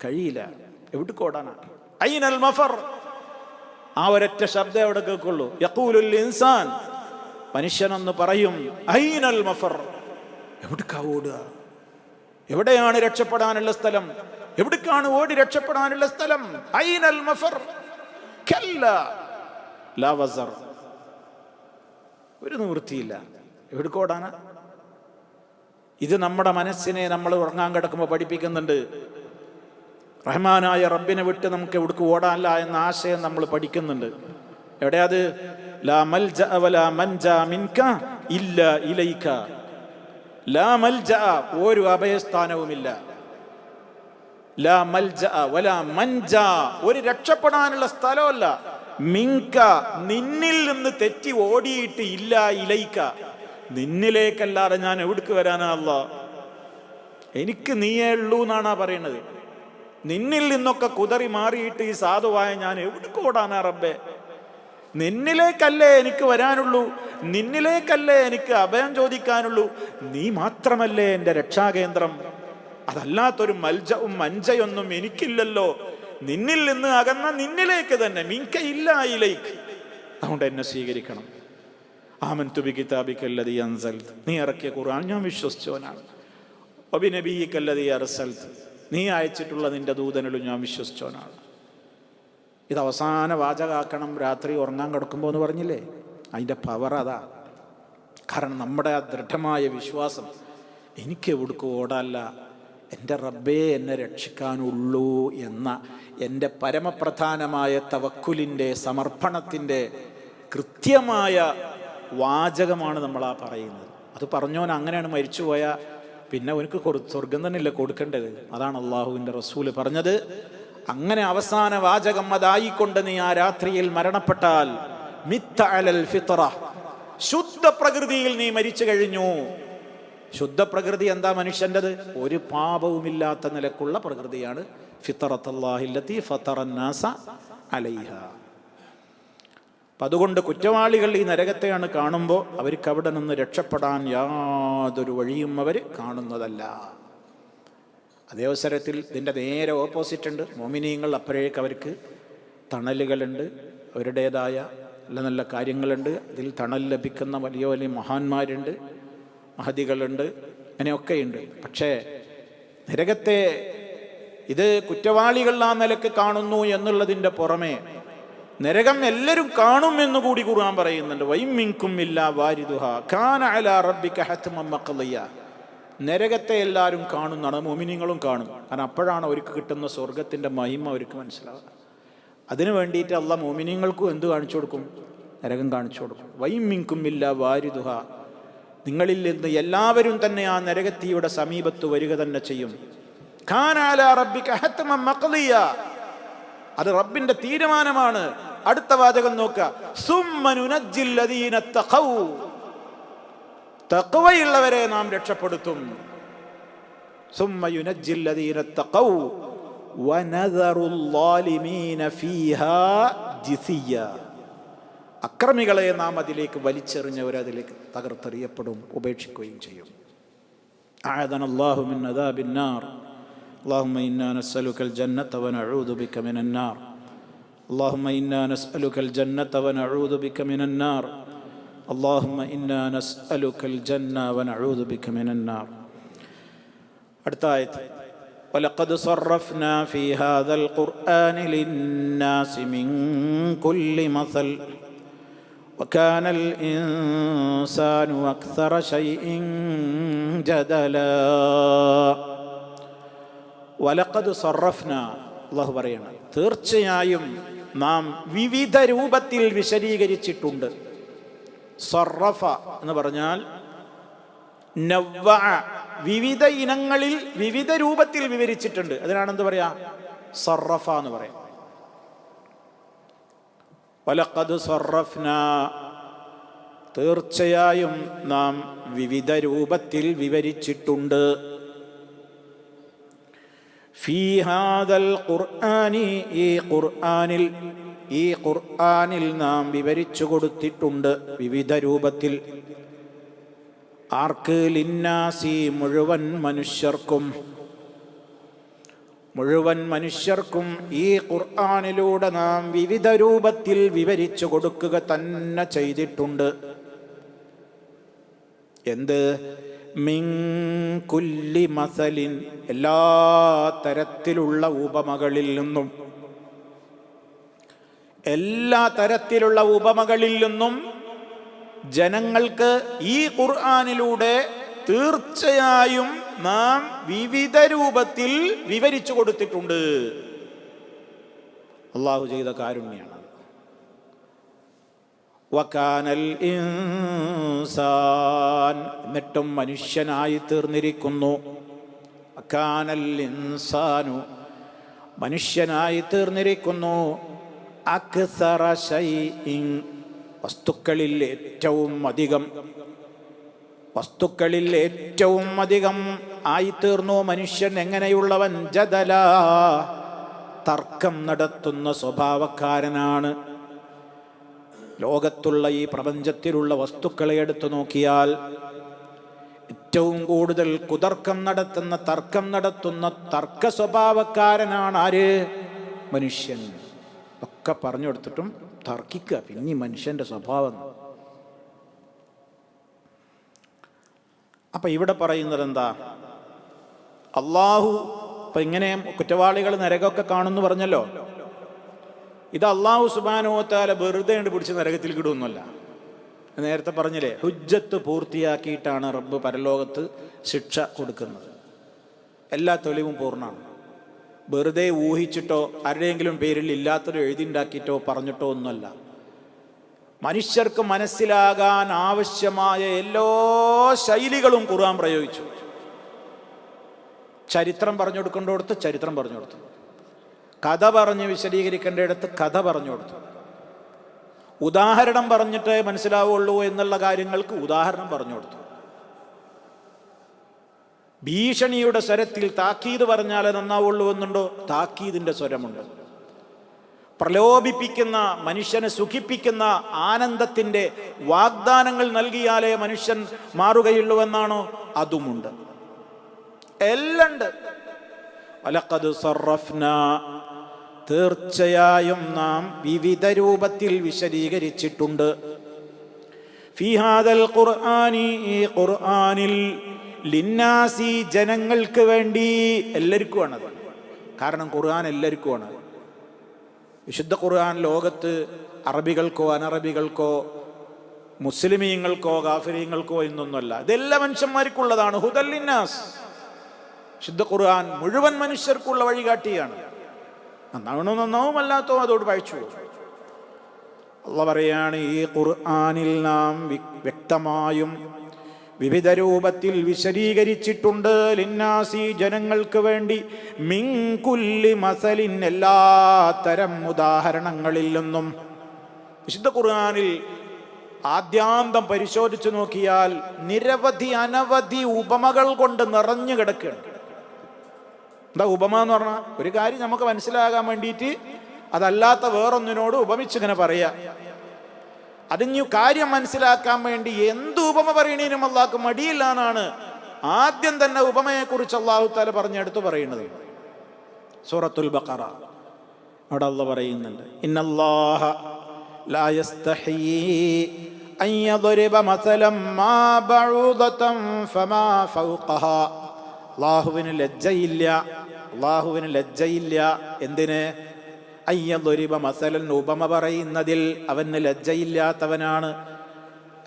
കഴിയില്ല. എവിടേക്കോടാനാ? ഐനൽ മഫർ. ആ ഒരൊറ്റ ശബ്ദം എവിടെ കേൾക്കുള്ളൂ. യഖൂലുൽ ഇൻസാൻ, മനുഷ്യനെന്ന് പറയും ഐനൽ മഫർ, എവിടേക്കാ ഓടുക? എവിടെയാണ് രക്ഷപ്പെടാനുള്ള സ്ഥലം? എവിടേക്കാണ് ഓടി രക്ഷപ്പെടാനുള്ള സ്ഥലം? ഐനൽ മഫർ കല്ല ലാ വസർ, ഒരു നിവൃത്തിയില്ല. എവിടേക്ക് ഓടാനാ? ഇത് നമ്മുടെ മനസ്സിനെ നമ്മൾ ഉറങ്ങാൻ കിടക്കുമ്പോൾ പഠിപ്പിക്കുന്നുണ്ട്. റഹ്മാനായ റബ്ബിനെ വിട്ട് നമുക്ക് എവിടേക്ക് ഓടാനല്ല എന്ന ആശയം നമ്മൾ പഠിക്കുന്നുണ്ട്. എവിടെയത്? ലാ മൽജഅ വലാ മൻജാ മിൻക ഇല്ലാ ഇലൈക. ലാ മൽജഅ, ഒരു അഭയസ്ഥാനവുമില്ല. ലാ മൽജഅ വലാ മൻജാ, ഒരു രക്ഷപ്പെടാനുള്ള സ്ഥലമല്ല. മിൻക, നിന്നിൽ നിന്ന് തെറ്റി ഓടിയിട്ട് ഇല്ല ഇലൈക, നിന്നിലേക്കല്ലാതെ ഞാൻ എവിടേക്ക് വരാനാ അല്ലാ? എനിക്ക് നീയേ ഉള്ളൂ എന്നാണ് പറയുന്നത്. നിന്നിൽ നിന്നൊക്കെ കുതറി മാറിയിട്ട് ഈ സാധുവായ ഞാൻ എവിടേക്ക് ഓടാനാ റബ്ബേ? നിന്നിലേക്കല്ലേ എനിക്ക് വരാനുള്ളൂ, നിന്നിലേക്കല്ലേ എനിക്ക് അഭയം ചോദിക്കാനുള്ളൂ. നീ മാത്രമല്ലേ എൻ്റെ രക്ഷാകേന്ദ്രം. അതല്ലാത്തൊരു മൽജവും മഞ്ചയൊന്നും എനിക്കില്ലല്ലോ. നിന്നിൽ നിന്ന് അകന്ന നിന്നിലേക്ക് തന്നെ, മിൻക ഇല്ലാ ഇലൈക്. അതുകൊണ്ട് എന്നെ സ്വീകരിക്കണം. ആമൻതു ബികിതാബികല്ലദീ അൻസൽത, നീ ഇറക്കിയ ഖുർആൻ ഞാൻ വിശ്വസിച്ചവനാണ്. വബിനബിയികല്ലദീ അർസൽത, നീ അയച്ചിട്ടുള്ള നിന്റെ ദൂതനിലും ഞാൻ വിശ്വസിച്ചവനാണ്. ഇത് അവസാന വാചകാക്കണം രാത്രി ഉറങ്ങാൻ കിടക്കുമ്പോൾ എന്ന് പറഞ്ഞില്ലേ? അതിൻ്റെ പവർ അതാ. കാരണം നമ്മുടെ ആ ദൃഢമായ വിശ്വാസം, എനിക്ക് എവിടേക്ക് ഓടല്ല, എൻ്റെ റബ്ബേ എന്നെ രക്ഷിക്കാനുള്ളൂ എന്ന എൻ്റെ പരമപ്രധാനമായ തവക്കുലിൻ്റെ, സമർപ്പണത്തിൻ്റെ കൃത്യമായ വാചകമാണ് നമ്മളാ പറയുന്നത്. അത് പറഞ്ഞവൻ അങ്ങനെയാണ് മരിച്ചുപോയാൽ പിന്നെ അവനക്ക് സ്വർഗം തന്നെയല്ലേ കൊടുക്കേണ്ടത്. അതാണ് അള്ളാഹുവിൻ്റെ റസൂല് പറഞ്ഞത്. അങ്ങനെ അവസാന വാചകം അതായിക്കൊണ്ട് നീ ആ രാത്രിയിൽ മരണപ്പെട്ടാൽ മിത്ത അലൽ ഫിത്ര, ശുദ്ധ പ്രകൃതിയിൽ നീ മരിച്ചു കഴിഞ്ഞു. ശുദ്ധ പ്രകൃതി എന്താ മനുഷ്യൻ്റെത്? ഒരു പാപവുമില്ലാത്ത നിലക്കുള്ള പ്രകൃതിയാണ് ഫിത്രത്തല്ലാഹില്ലത്തി ഫതറന്നാസ അലൈഹ. അപ്പം അതുകൊണ്ട് കുറ്റവാളികൾ ഈ നരകത്തെയാണ് കാണുമ്പോൾ അവർക്ക് അവിടെ നിന്ന് രക്ഷപ്പെടാൻ യാതൊരു വഴിയും അവർ കാണുന്നതല്ല. അതേ അവസരത്തിൽ ഇതിൻ്റെ നേരെ ഓപ്പോസിറ്റ് ഉണ്ട്. മോമിനീങ്ങൾ അപ്പോഴേക്ക് അവർക്ക് തണലുകളുണ്ട്, അവരുടേതായ നല്ല നല്ല കാര്യങ്ങളുണ്ട്. അതിൽ തണൽ ലഭിക്കുന്ന വലിയ വലിയ മഹാന്മാരുണ്ട്, മഹദികളുണ്ട്, അങ്ങനെയൊക്കെയുണ്ട്. പക്ഷേ നരകത്തെ ഇത് കുറ്റവാളികൾ ആ നിലക്ക് കാണുന്നു എന്നുള്ളതിൻ്റെ പുറമെ നരകം എല്ലാവരും കാണുമെന്ന് കൂടി ഖുർആൻ പറയുന്നുണ്ട്. വൈം മിൻകും ഇല്ലാ വാരിദുഹാ കാന അലാ റബ്ബിക ഹത്മൻ മഖ്ദിയ. നരകത്തെ എല്ലാവരും കാണുന്നതാണ്, മുഅ്മിനീങ്ങളും കാണും. കാരണം അപ്പോഴാണ് അവർക്ക് കിട്ടുന്ന സ്വർഗത്തിൻ്റെ മഹിമ അവർക്ക് മനസ്സിലാവുക. അതിനു വേണ്ടിയിട്ട് അള്ളാഹ് മുഅ്മിനീങ്ങൾക്കും എന്ത് കാണിച്ചു കൊടുക്കും? നരകം കാണിച്ചു കൊടുക്കും. വൈം മിൻകും ഇല്ലാ വാരിദുഹാ, നിങ്ങളിൽ നിന്ന് എല്ലാവരും തന്നെ ആ നരകത്തിയുടെ സമീപത്ത് വരിക തന്നെ ചെയ്യും. കാന അലാ റബ്ബിക ഹത്മൻ മഖ്ദിയ, അത് റബ്ബിന്റെ തീരുമാനമാണ്. അടുത്ത വാചകം നോക്കുക, സുമ്മ നുനജ്ജിൽ ലദീന തഖൗ, തഖ്വയുള്ളവരെ നാം രക്ഷപ്പെടുത്തും. സുമ്മ യുനജ്ജിൽ ലദീന തഖൗ വനദറുൽ ളാലിമീന ഫീഹാ ജിസിയ, അക്രമികളെ നാം അതിലേക്ക് വലിച്ചെറിഞ്ഞവരതിലേക്ക് തകർത്തെറിയപ്പെടും, ഉപേക്ഷിക്കുകയും ചെയ്യും. അഅദനല്ലാഹു മിൻ അദാബിന്നാർ. اللهم إنا نسألك الجنة ونعوذ بك من النار. اللهم إنا نسألك الجنة ونعوذ بك من النار. اللهم إنا نسألك الجنة ونعوذ بك من النار. അടുത്ത ആയത്ത്, ولقد صرفنا في هذا القرآن للناس من كل مثل وكان الإنسان أكثر شيء جدلا. വലഖദ് സറഫ്ന, അല്ലാഹു പറയാണ്, തീർച്ചയായും നാം വിവിധ രൂപത്തിൽ വിശദീകരിച്ചിട്ടുണ്ട്. സറഫ എന്ന് പറഞ്ഞാൽ നവ്വഅ, വിവിധ ഇനങ്ങളിൽ വിവിധ രൂപത്തിൽ വിവരിച്ചിട്ടുണ്ട്. അതിനാണെന്ത് പറയാ? സറഫ എന്ന് പറയാം. വലഖദ് സറഫ്ന, തീർച്ചയായും നാം വിവിധ രൂപത്തിൽ വിവരിച്ചിട്ടുണ്ട്. ഫീ ഹാദൽ ഖുർആനി, ഈ ഖുർആനിൽ നാം വിവരിച്ചു കൊടുത്തിട്ടുണ്ട് വിവിധ രൂപത്തിൽ. ആർക്ക്? ലിന്നാസി, മുഴുവൻ മനുഷ്യർക്കും ഈ ഖുർആനിലൂടെ നാം വിവിധ രൂപത്തിൽ വിവരിച്ചു കൊടുക്കുക തന്നെ ചെയ്തിട്ടുണ്ട്. എന്ത്? മിൻ കുല്ലി മസലിൻ, എല്ലാ തരത്തിലുള്ള ഉപമകളിൽ നിന്നും, എല്ലാ തരത്തിലുള്ള ഉപമകളിൽ നിന്നും ജനങ്ങൾക്ക് ഈ ഖുർആനിലൂടെ തീർച്ചയായും നാം വിവിധ രൂപത്തിൽ വിവരിച്ചു കൊടുത്തിട്ടുണ്ട്. അള്ളാഹു ചെയ്ത കാരുണ്യാണ്. വകാനൽ ഇൻസാൻ, എന്നിട്ടും മനുഷ്യനായി തീർന്നിരിക്കുന്നു. വകാനൽ ഇൻസാനു, മനുഷ്യനായി തീർന്നിരിക്കുന്നു. അക്സറ ശൈഇൻ, വസ്തുക്കളിൽ ഏറ്റവും അധികം ആയിത്തീർന്നു മനുഷ്യൻ. എങ്ങനെയുള്ളവൻ? ജദല, തർക്കം നടത്തുന്ന സ്വഭാവക്കാരനാണ്. ലോകത്തുള്ള ഈ പ്രപഞ്ചത്തിലുള്ള വസ്തുക്കളെ എടുത്തു നോക്കിയാൽ ഏറ്റവും കൂടുതൽ കുതർക്കം നടത്തുന്ന, തർക്കം നടത്തുന്ന തർക്ക സ്വഭാവക്കാരനാണ് ആര്? മനുഷ്യൻ. ഒക്കെ പറഞ്ഞു കൊടുത്തിട്ടും തർക്കിക്കുക, പിന്നെ മനുഷ്യന്റെ സ്വഭാവം. അപ്പൊ ഇവിടെ പറയുന്നത് എന്താ? അള്ളാഹു ഇപ്പൊ ഇങ്ങനെ കുറ്റവാളികൾ നരകമൊക്കെ കാണുന്നു പറഞ്ഞല്ലോ. ഇത് അള്ളാഹു സുബ്ഹാനഹു വ തആല വെറുതെ പിടിച്ച് നരകത്തിൽ കിടുന്നല്ല. നേരത്തെ പറഞ്ഞില്ലേ, ഹുജ്ജത്ത് പൂർത്തിയാക്കിയിട്ടാണ് റബ്ബ് പരലോകത്ത് ശിക്ഷ കൊടുക്കുന്നത്. എല്ലാ തെളിവും പൂർണ്ണമാണ്. വെറുതെ ഊഹിച്ചിട്ടോ ആരുടെയെങ്കിലും പേരിൽ ഇല്ലാത്തത് എഴുതിണ്ടാക്കിയിട്ടോ പറഞ്ഞിട്ടോ ഒന്നുമല്ല. മനുഷ്യർക്ക് മനസ്സിലാകാൻ ആവശ്യമായ എല്ലാ ശൈലികളും ഖുർആൻ പ്രയോഗിച്ചു. ചരിത്രം പറഞ്ഞു കൊടുക്കേണ്ടടുത്ത് ചരിത്രം പറഞ്ഞു കൊടുത്തു, കഥ പറഞ്ഞ് വിശദീകരിക്കേണ്ടയിടത്ത് കഥ പറഞ്ഞു കൊടുത്തു, ഉദാഹരണം പറഞ്ഞിട്ടേ മനസ്സിലാവുള്ളൂ എന്നുള്ള കാര്യങ്ങൾക്ക് ഉദാഹരണം പറഞ്ഞു കൊടുത്തു. ഭീഷണിയുടെ സ്വരത്തിൽ താക്കീത് പറഞ്ഞാലേ നന്നാവുള്ളൂ എന്നുണ്ടോ? താക്കീതിൻ്റെ സ്വരമുണ്ട്. പ്രലോഭിപ്പിക്കുന്ന, മനുഷ്യനെ സുഖിപ്പിക്കുന്ന ആനന്ദത്തിൻ്റെ വാഗ്ദാനങ്ങൾ നൽകിയാലേ മനുഷ്യൻ മാറുകയുള്ളൂവെന്നാണോ? അതുമുണ്ട്. എല്ലാം ഉണ്ട്. വലഖദ് സർറഫ്നാ, തീർച്ചയായും നാം വിവിധ രൂപത്തിൽ വിശദീകരിച്ചിട്ടുണ്ട്. ഫീ ഹാദൽ ഖുർആനി, ഈ ഖുർആനിൽ, ലിന്നാസി, ജനങ്ങൾക്ക് വേണ്ടി. എല്ലാവർക്കുമാണത്. കാരണം ഖുർആൻ എല്ലാവർക്കുമാണ്. വിശുദ്ധ ഖുർആൻ ലോകത്ത് അറബികൾക്കോ അനറബികൾക്കോ മുസ്ലിമീങ്ങൾക്കോ ഗാഫിരീങ്ങൾക്കോ എന്നൊന്നുമല്ല. ഇതെല്ലാ മനുഷ്യന്മാർക്കുള്ളതാണ്. ഹുദൽ ലിന്നാസ്. വിശുദ്ധ ഖുർആൻ മുഴുവൻ മനുഷ്യർക്കുള്ള വഴികാട്ടിയാണ്. നന്നാവണോ നന്നാവും, അല്ലാത്തോ അതോട് പഴിച്ചു. അല്ലാഹ് പറയാണ്, ഈ ഖുർആനിൽ നാം വ്യക്തമായും വിവിധ രൂപത്തിൽ വിശദീകരിച്ചിട്ടുണ്ട്. ലിന്നാസി, ജനങ്ങൾക്ക് വേണ്ടി. മിൻ കുല്ലി മസലിൻ, എല്ലാ തരം ഉദാഹരണങ്ങളിൽ നിന്നും. വിശുദ്ധ ഖുർആനിൽ ആദ്യാന്തം പരിശോധിച്ചു നോക്കിയാൽ നിരവധി അനവധി ഉപമകൾ കൊണ്ട് നിറഞ്ഞു കിടക്കുകയാണ്. എന്താ ഉപമ എന്ന് പറഞ്ഞാൽ? ഒരു കാര്യം നമുക്ക് മനസ്സിലാകാൻ വേണ്ടിയിട്ട് അതല്ലാത്ത വേറൊന്നിനോട് ഉപമിച്ചിങ്ങനെ പറയാ. അതിന് കാര്യം മനസ്സിലാക്കാൻ വേണ്ടി എന്ത് ഉപമ പറയണേനും അള്ളാഹ്ക്ക് മടിയില്ല എന്നാണ് ആദ്യം തന്നെ ഉപമയെക്കുറിച്ച് അള്ളാഹു തആല പറഞ്ഞെടുത്ത് പറയുന്നത്. സൂറത്തുൽ ബഖറ അവിടെ അള്ളാഹ് പറയുന്നുണ്ട്, ഇന്നല്ലാഹ ലാ യസ്തഹീ അൻ യദ്രിബ മസലൻ മാ ബഊദതൻ ഫമാ ഫൗഖഹാ. അള്ളാഹുവിന് ലജ്ജയില്ല. എന്തിന്? അയ്യദ്രിബ മസലൻ, ഉപമ പറയുന്നതിൽ അവന് ലജ്ജയില്ലാത്തവനാണ്.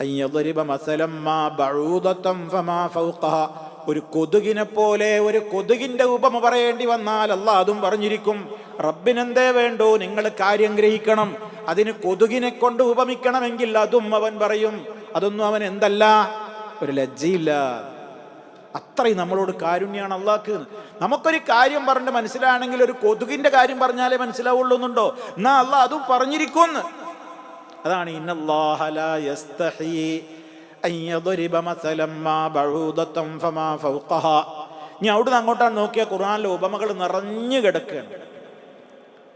അയ്യദ്രിബ മസലൻ മാ ബഊദതൻ ഫമാ ഫൗഖഹാ. ഒരു കൊതുകിനെ പോലെ, ഒരു കൊതുകിന്റെ ഉപമ പറയേണ്ടി വന്നാൽ അല്ലാഹ് അതും പറഞ്ഞിരിക്കും. റബ്ബിനെന്തേ വേണ്ടോ? നിങ്ങൾ കാര്യം ഗ്രഹിക്കണം. അതിന് കൊതുകിനെ കൊണ്ട് ഉപമിക്കണമെങ്കിൽ അതും അവൻ പറയും. അതൊന്നും അവൻ എന്തല്ല, ഒരു ലജ്ജയില്ല. അത്രയും നമ്മളോട് കാരുണ്യാണ് അള്ളാഹ്ക്ക്. നമുക്കൊരു കാര്യം പറഞ്ഞ് മനസ്സിലാണെങ്കിൽ ഒരു കൊതുകിന്റെ കാര്യം പറഞ്ഞാലേ മനസ്സിലാവുള്ളൂ എന്നുണ്ടോ? എന്നാ അള്ളാഹ് അതും പറഞ്ഞിരിക്കുമെന്ന്. അതാണ് ഇന്നല്ലാഹ ലാ യസ്തഹീ അൻ യദ്രിബ മസലൻ മാ ബഊദതൻ ഫമാ ഫൗഖഹാ. ഇനി അവിടുന്ന് അങ്ങോട്ടാണ് നോക്കിയാൽ ഖുർആനിലെ ഉപമകൾ നിറഞ്ഞു കിടക്കുകയാണ്.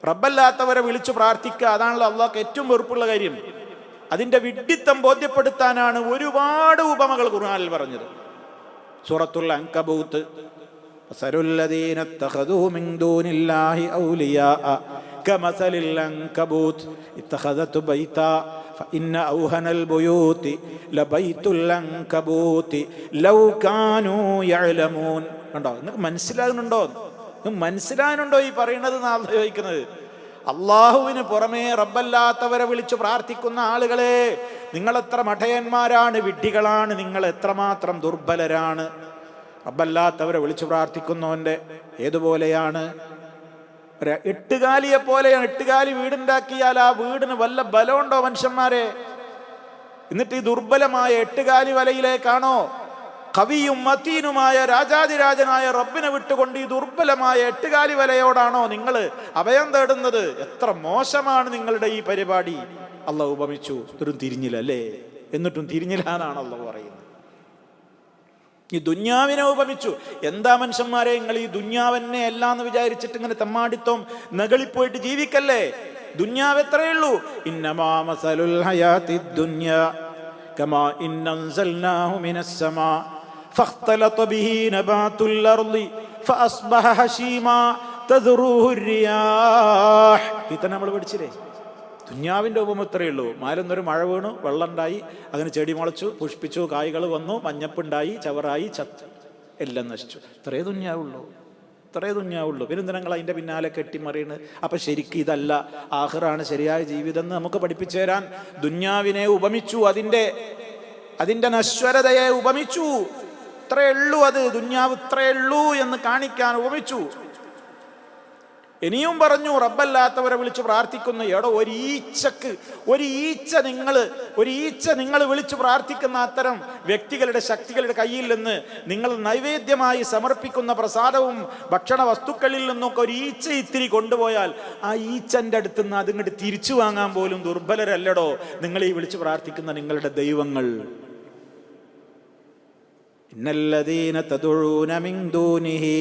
റബ്ബല്ലാത്തവരെ വിളിച്ചു പ്രാർത്ഥിക്കുക, അതാണല്ലോ അള്ളാഹ്ക്ക് ഏറ്റവും വെറുപ്പുള്ള കാര്യം. അതിന്റെ വിഡ്ഢിത്തം ബോധ്യപ്പെടുത്താനാണ് ഒരുപാട് ഉപമകൾ ഖുർആനിൽ പറഞ്ഞത്. സൂറത്തുൽ അൻകബൂത്ത്, ഫസലുല്ലദീന ഇത്തഖദൂ മിൻ ദൂനില്ലാഹി ഔലിയാ കമസലിൽ അൻകബൂത്ത് ഇത്തഖദതു ബൈതാ ഫഇന്ന ഔഹനൽ ബുയൂതി ലബൈതുൽ അൻകബൂതി ലൗ കാനൂ യഅലമൂൻ. കണ്ടോ, നിങ്ങൾക്ക് മനസ്സിലാകുന്നുണ്ടോ? മനസ്സിലാകുന്നുണ്ടോ ഈ പറയുന്നത് നാം ചോദിക്കുന്നത്? അള്ളാഹുവിന് പുറമേ റബ്ബല്ലാത്തവരെ വിളിച്ചു പ്രാർത്ഥിക്കുന്ന ആളുകളെ, നിങ്ങൾ എത്ര മഠയന്മാരാണ്, വിഡ്ഢികളാണ്, നിങ്ങൾ എത്രമാത്രം ദുർബലരാണ്. റബ്ബല്ലാത്തവരെ വിളിച്ചു പ്രാർത്ഥിക്കുന്നവന്റെ ഏതുപോലെയാണ്? ഒരു എട്ടുകാലിയെ പോലെയാണ്. എട്ടുകാലി വീടുണ്ടാക്കിയാൽ ആ വീടിന് വല്ല ബലമുണ്ടോ മനുഷ്യന്മാരെ? എന്നിട്ട് ഈ ദുർബലമായ എട്ടുകാലി വലയിലേക്കാണോ കവിയും മതീനുമായ രാജാതിരാജനായ റബ്ബിനെ വിട്ടുകൊണ്ട് ഈ ദുർബലമായ എട്ടുകാലി വലയോടാണോ നിങ്ങൾ അഭയം തേടുന്നത്? എത്ര മോശമാണ് നിങ്ങളുടെ ഈ പരിപാടി. അള്ളാഹു ഉപമിച്ചു. ഇതൊന്നും തിരിഞ്ഞില്ല അല്ലേ? എന്നിട്ടും തിരിഞ്ഞില്ല എന്നാണ് അള്ളാഹു പറയുന്നത്. ഈ ദുന്യാവിനെ ഉപമിച്ചു. എന്താ മനുഷ്യന്മാരെ, നിങ്ങൾ ഈ ദുന്യാവന്നെ അല്ലാന്ന് വിചാരിച്ചിട്ട് ഇങ്ങനെ തെമ്മാടിത്തം നകളിപ്പോയിട്ട് ജീവിക്കല്ലേ? ദുന്യാവ് എത്രയുള്ളൂ. ഇന്നമാ മസലുൽ ഹയാത്തിദ് ദുന്യാ കമാ ഇന്നൻസൽനാഹു മിനസ് സമാ فاختلط به نبات الأرض فأصبح هشيما تذروه الرياح. ഇത് നമ്മൾ പഠിച്ചില്ലേ? ദുന്യാവിൻ്റെ ഉപമ ഇത്രയേ ഉള്ളൂ. മാലൊന്നൊരു മഴ വീണു, വെള്ളം ഉണ്ടായി, അങ്ങനെ ചെടി മുളച്ചു, പുഷ്പിച്ചു, കായ്കൾ വന്നു, മഞ്ഞപ്പുണ്ടായി, ചവറായി, ചത്തു, എല്ലാം നശിച്ചു. ഇത്രേ ദുന്യാവുള്ളൂ, ഇത്രേ ദുന്യാവുള്ളൂ. പിന്നെ നിങ്ങൾ അതിൻ്റെ പിന്നാലെ കെട്ടിമറിയണ്. അപ്പം ശരിക്കും ഇതല്ല ആഖിറാണ് ശരിയായ ജീവിതം എന്ന് നമുക്ക് പഠിപ്പിച്ചു തരാൻ ദുന്യാവിനെ ഉപമിച്ചു. അതിൻ്റെ നശ്വരതയെ ഉപമിച്ചു. ഇത്രയേ ഉള്ളൂ, അത് ദുന്യാവ് ഇത്രയേ ഉള്ളൂ എന്ന് കാണിക്കാൻ ഉപമിച്ചു. ഇനിയും പറഞ്ഞു, റബ്ബല്ലാത്തവരെ വിളിച്ച് പ്രാർത്ഥിക്കുന്നു. എടോ, ഒരു ഈച്ച നിങ്ങൾ വിളിച്ചു പ്രാർത്ഥിക്കുന്ന അത്തരം വ്യക്തികളുടെ ശക്തികളുടെ കയ്യിൽ നിന്ന് നിങ്ങൾ നൈവേദ്യമായി സമർപ്പിക്കുന്ന പ്രസാദവും ഭക്ഷണ വസ്തുക്കളിൽ നിന്നൊക്കെ ഒരു ഈച്ച ഇത്തിരി കൊണ്ടുപോയാൽ ആ ഈച്ചൻ്റെ അടുത്ത് നിന്ന് അതിങ്ങോട്ട് തിരിച്ചു വാങ്ങാൻ പോലും ദുർബലരല്ലടോ നിങ്ങൾ ഈ വിളിച്ചു പ്രാർത്ഥിക്കുന്ന നിങ്ങളുടെ ദൈവങ്ങൾ. ഇന്നല്ലദീന തദഊന മിൻ ദൂനിഹി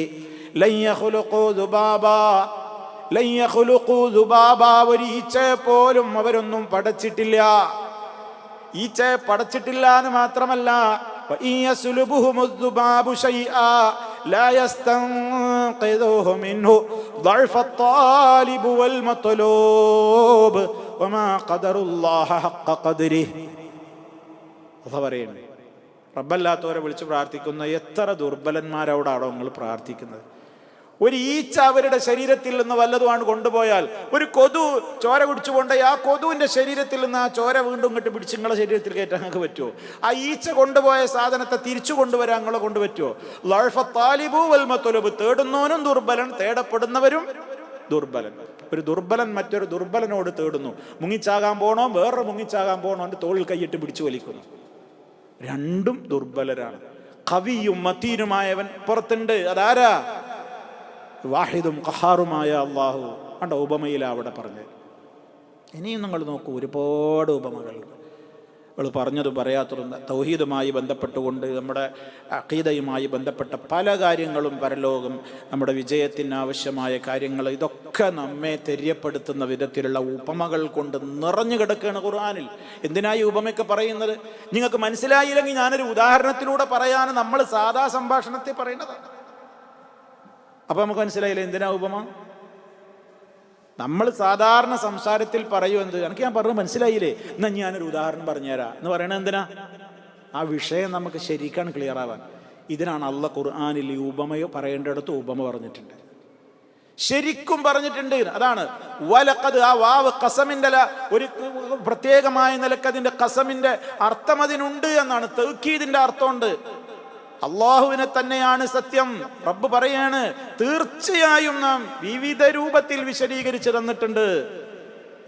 ലൻ യഖ്ലുഖൂ ദുബാബാ. ഒരു ഈച്ചയെ പോലും അവരൊന്നും പടച്ചിട്ടില്ല. ഈച്ചയെ പടച്ചിട്ടില്ല എന്ന് മാത്രമല്ല, ലാ യസ്തൻഖിദൂഹു മിൻഹു ضعف الطالب والمطلوب وما قدر الله حق قدره. അതാ പറയുന്നത്, റബ്ബല്ലാത്തവരെ വിളിച്ച് പ്രാർത്ഥിക്കുന്ന എത്ര ദുർബലന്മാരോടാണോ നിങ്ങൾ പ്രാർത്ഥിക്കുന്നത്? ഒരു ഈച്ച അവരുടെ ശരീരത്തിൽ നിന്ന് വല്ലതുമാണ് കൊണ്ടുപോയാൽ, ഒരു കൊതു ചോര കുടിച്ചുകൊണ്ട് ആ കൊതുവിൻ്റെ ശരീരത്തിൽ നിന്ന് ആ ചോര വീണ്ടും ഇങ്ങോട്ട് പിടിച്ച് നിങ്ങളെ ശരീരത്തിൽ കയറ്റാൻ നിങ്ങൾക്ക് പറ്റുമോ? ആ ഈച്ച കൊണ്ടുപോയ സാധനത്തെ തിരിച്ചു കൊണ്ടുവരാൻ നിങ്ങളെ കൊണ്ട് പറ്റുമോ? ലഅഫത്താലിബു വൽ മത്ലൂബ്. തേടുന്നവനും ദുർബലൻ, തേടപ്പെടുന്നവരും ദുർബലൻ. ഒരു ദുർബലൻ മറ്റൊരു ദുർബലനോട് തേടുന്നു. മുങ്ങിച്ചാകാൻ പോണോ, വേറൊരു മുങ്ങിച്ചാകാൻ പോണോ, എൻ്റെ തോളിൽ കൈയിട്ട് പിടിച്ചു വലിക്കുന്നു. രണ്ടും ദുർബലരാണ്. കവിയും മതീനുമായവൻ പുറത്തുണ്ട്. അതാരാ? വാഹിദും ഖഹാറുമായ അള്ളാഹു. കണ്ട ഉപമയില അവിടെ പറഞ്ഞത്. ഇനിയും നിങ്ങൾ നോക്കൂ, ഒരുപാട് ഉപമകളുണ്ട്. അവൾ പറഞ്ഞതും പറയാത്തതും തൗഹീദുമായി ബന്ധപ്പെട്ടുകൊണ്ട് നമ്മുടെ അഖീദയുമായി ബന്ധപ്പെട്ട പല കാര്യങ്ങളും, പരലോകം, നമ്മുടെ വിജയത്തിന് ആവശ്യമായ കാര്യങ്ങൾ, ഇതൊക്കെ നമ്മെ തെര്യപ്പെടുത്തുന്ന വിധത്തിലുള്ള ഉപമകൾ കൊണ്ട് നിറഞ്ഞു കിടക്കുകയാണ് ഖുർആനിൽ. എന്തിനായി ഉപമയൊക്കെ പറയുന്നത്? നിങ്ങൾക്ക് മനസ്സിലായില്ലെങ്കിൽ ഞാനൊരു ഉദാഹരണത്തിലൂടെ പറയാൻ നമ്മൾ സാധാ സംഭാഷണത്തിൽ പറയുന്നതാണ്. അപ്പം നമുക്ക് മനസ്സിലായില്ലേ എന്തിനാ ഉപമ? നമ്മൾ സാധാരണ സംസാരത്തിൽ പറയും എന്ത്, എനിക്ക് ഞാൻ പറഞ്ഞു മനസ്സിലായില്ലേ, എന്നാൽ ഞാനൊരു ഉദാഹരണം പറഞ്ഞുതരാം എന്ന് പറയണത് എന്തിനാ? ആ വിഷയം നമുക്ക് ശരിക്കാണ് ക്ലിയർ ആവാൻ. ഇതിനാണ് അള്ളാഹ് ഖുർആനിൽ ഈ ഉപമയോ പറയേണ്ടിടത്ത് ഉപമ പറഞ്ഞിട്ടുണ്ട്, ശരിക്കും പറഞ്ഞിട്ടുണ്ട്. അതാണ് വലഖദ്. ആ വാവ് ഖസമിന്റെ ഒരു പ്രത്യേകമായ നിലക്ക് അതിന്റെ ഖസമിന്റെ അർത്ഥം അതിനുണ്ട് എന്നാണ്. തൗക്കീദിന്റെ അർത്ഥമുണ്ട്. അള്ളാഹുവിനെ തന്നെയാണ് സത്യം. റബ്ബ് പറയാണ്, തീർച്ചയായും നാം വിവിധ രൂപത്തിൽ വിശദീകരിച്ചു തന്നിട്ടുണ്ട്.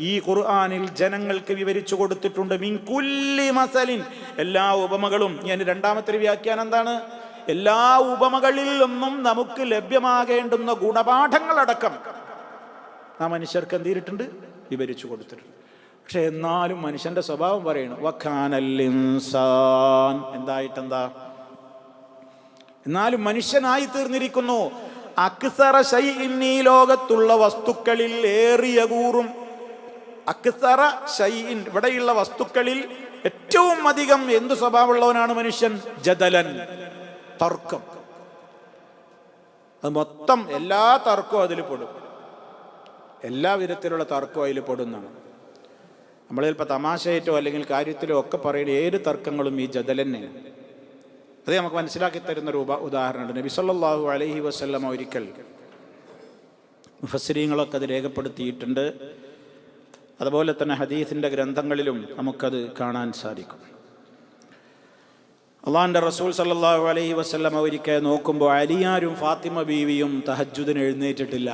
ഈ ഖുർആനിൽ ജനങ്ങൾക്ക് വിവരിച്ചു കൊടുത്തിട്ടുണ്ട്. മിൻ കുല്ലി മസലിൻ, എല്ലാ ഉപമകളും. ഞാൻ രണ്ടാമത്തെ വ്യാഖ്യാനം എന്താണ്? എല്ലാ ഉപമകളിൽ നിന്നും നമുക്ക് ലഭ്യമാകേണ്ടുന്ന ഗുണപാഠങ്ങളടക്കം ആ മനുഷ്യർക്ക് എന്ത് ചെയ്തിട്ടുണ്ട്? വിവരിച്ചു കൊടുത്തിട്ടുണ്ട്. പക്ഷെ എന്നാലും മനുഷ്യന്റെ സ്വഭാവം പറയണു വഖാനൽ ഇൻസാൻ. എന്തായിട്ടെന്താ? എന്നാലും മനുഷ്യനായി തീർന്നിരിക്കുന്നു. അക്സറ ശൈഇൻ, ഈ ലോകത്തുള്ള വസ്തുക്കളിൽ ഏറിയ കൂറും. അക്സറ ശൈഇൻ, ഇവിടെയുള്ള വസ്തുക്കളിൽ ഏറ്റവും അധികം എന്തു സ്വഭാവമുള്ളവനാണ് മനുഷ്യൻ? ജദലൻ, തർക്കം. അത് മൊത്തം എല്ലാ തർക്കവും അതിൽ പെടും. എല്ലാ വിധത്തിലുള്ള തർക്കവും അതിൽ പെടുന്നതാണ്. നമ്മൾ ചിലപ്പോൾ തമാശയായിട്ടോ അല്ലെങ്കിൽ കാര്യത്തിലോ ഒക്കെ പറയുന്ന ഏത് തർക്കങ്ങളും ഈ ജദൽ തന്നെയാണ്. അത് നമുക്ക് മനസ്സിലാക്കി തരുന്നൊരു ഉദാഹരണമുണ്ട്. നബി സല്ലല്ലാഹു അലൈഹി വസല്ലം ഒരിക്കൽ, മുഫസ്സിരീങ്ങളൊക്കെ അത് രേഖപ്പെടുത്തിയിട്ടുണ്ട്, അതുപോലെ തന്നെ ഹദീസിൻ്റെ ഗ്രന്ഥങ്ങളിലും നമുക്കത് കാണാൻ സാധിക്കും. അള്ളാഹിൻ്റെ റസൂൽ സല്ലല്ലാഹു അലൈഹി വസല്ലം ഒരിക്കൽ നോക്കുമ്പോൾ അലിയാരും ഫാത്തിമ ബീവിയും തഹജ്ജുദിന് എഴുന്നേറ്റിട്ടില്ല.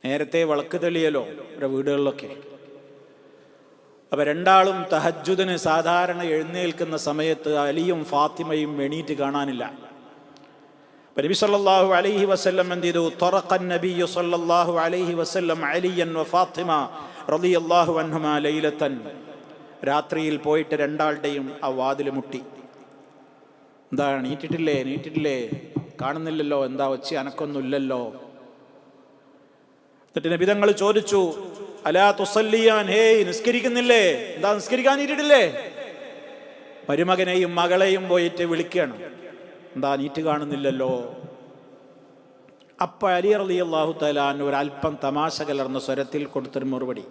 നേരത്തെ വിളക്ക് തെളിയലോ അവരുടെ വീടുകളിലൊക്കെ. അപ്പം രണ്ടാളും തഹജ്ജുദിന് സാധാരണ എഴുന്നേൽക്കുന്ന സമയത്ത് അലിയും ഫാത്തിമയും എണീറ്റ് കാണാനില്ല. നബി സല്ലല്ലാഹു അലൈഹി വസല്ലം എന്ത് ചെയ്തു? തറഖൻ നബിയ്യു സല്ലല്ലാഹു അലൈഹി വസല്ലം അലിയൻ വ ഫാത്തിമ റളിയല്ലാഹു അൻഹുമാ ലൈലത്തൻ. രാത്രിയിൽ പോയിട്ട് രണ്ടാളുടെയും ആ വാതിൽ മുട്ടി. എന്താ, നീറ്റിട്ടില്ലേ, കാണുന്നില്ലല്ലോ, എന്താ ഒച്ച അനക്കൊന്നുമില്ലല്ലോ. എന്നിട്ട് നബിതങ്ങൾ ചോദിച്ചു, അലാ തുസല്ലിയാൻ, ഹേയ് നിസ്കരിക്കുന്നില്ലേ, എന്താ നിസ്കരിക്കാൻ നീറ്റിട്ടില്ലേ? മരുമകനെയും മകളെയും പോയിട്ട് വിളിക്കുകയാണ്, എന്താ നീറ്റ് കാണുന്നില്ലല്ലോ. അപ്പൊ അലി റളിയല്ലാഹു തആല അൻഹു ഒരല്പം തമാശ കലർന്ന സ്വരത്തിൽ കൊടുത്തൊരു മറുപടി.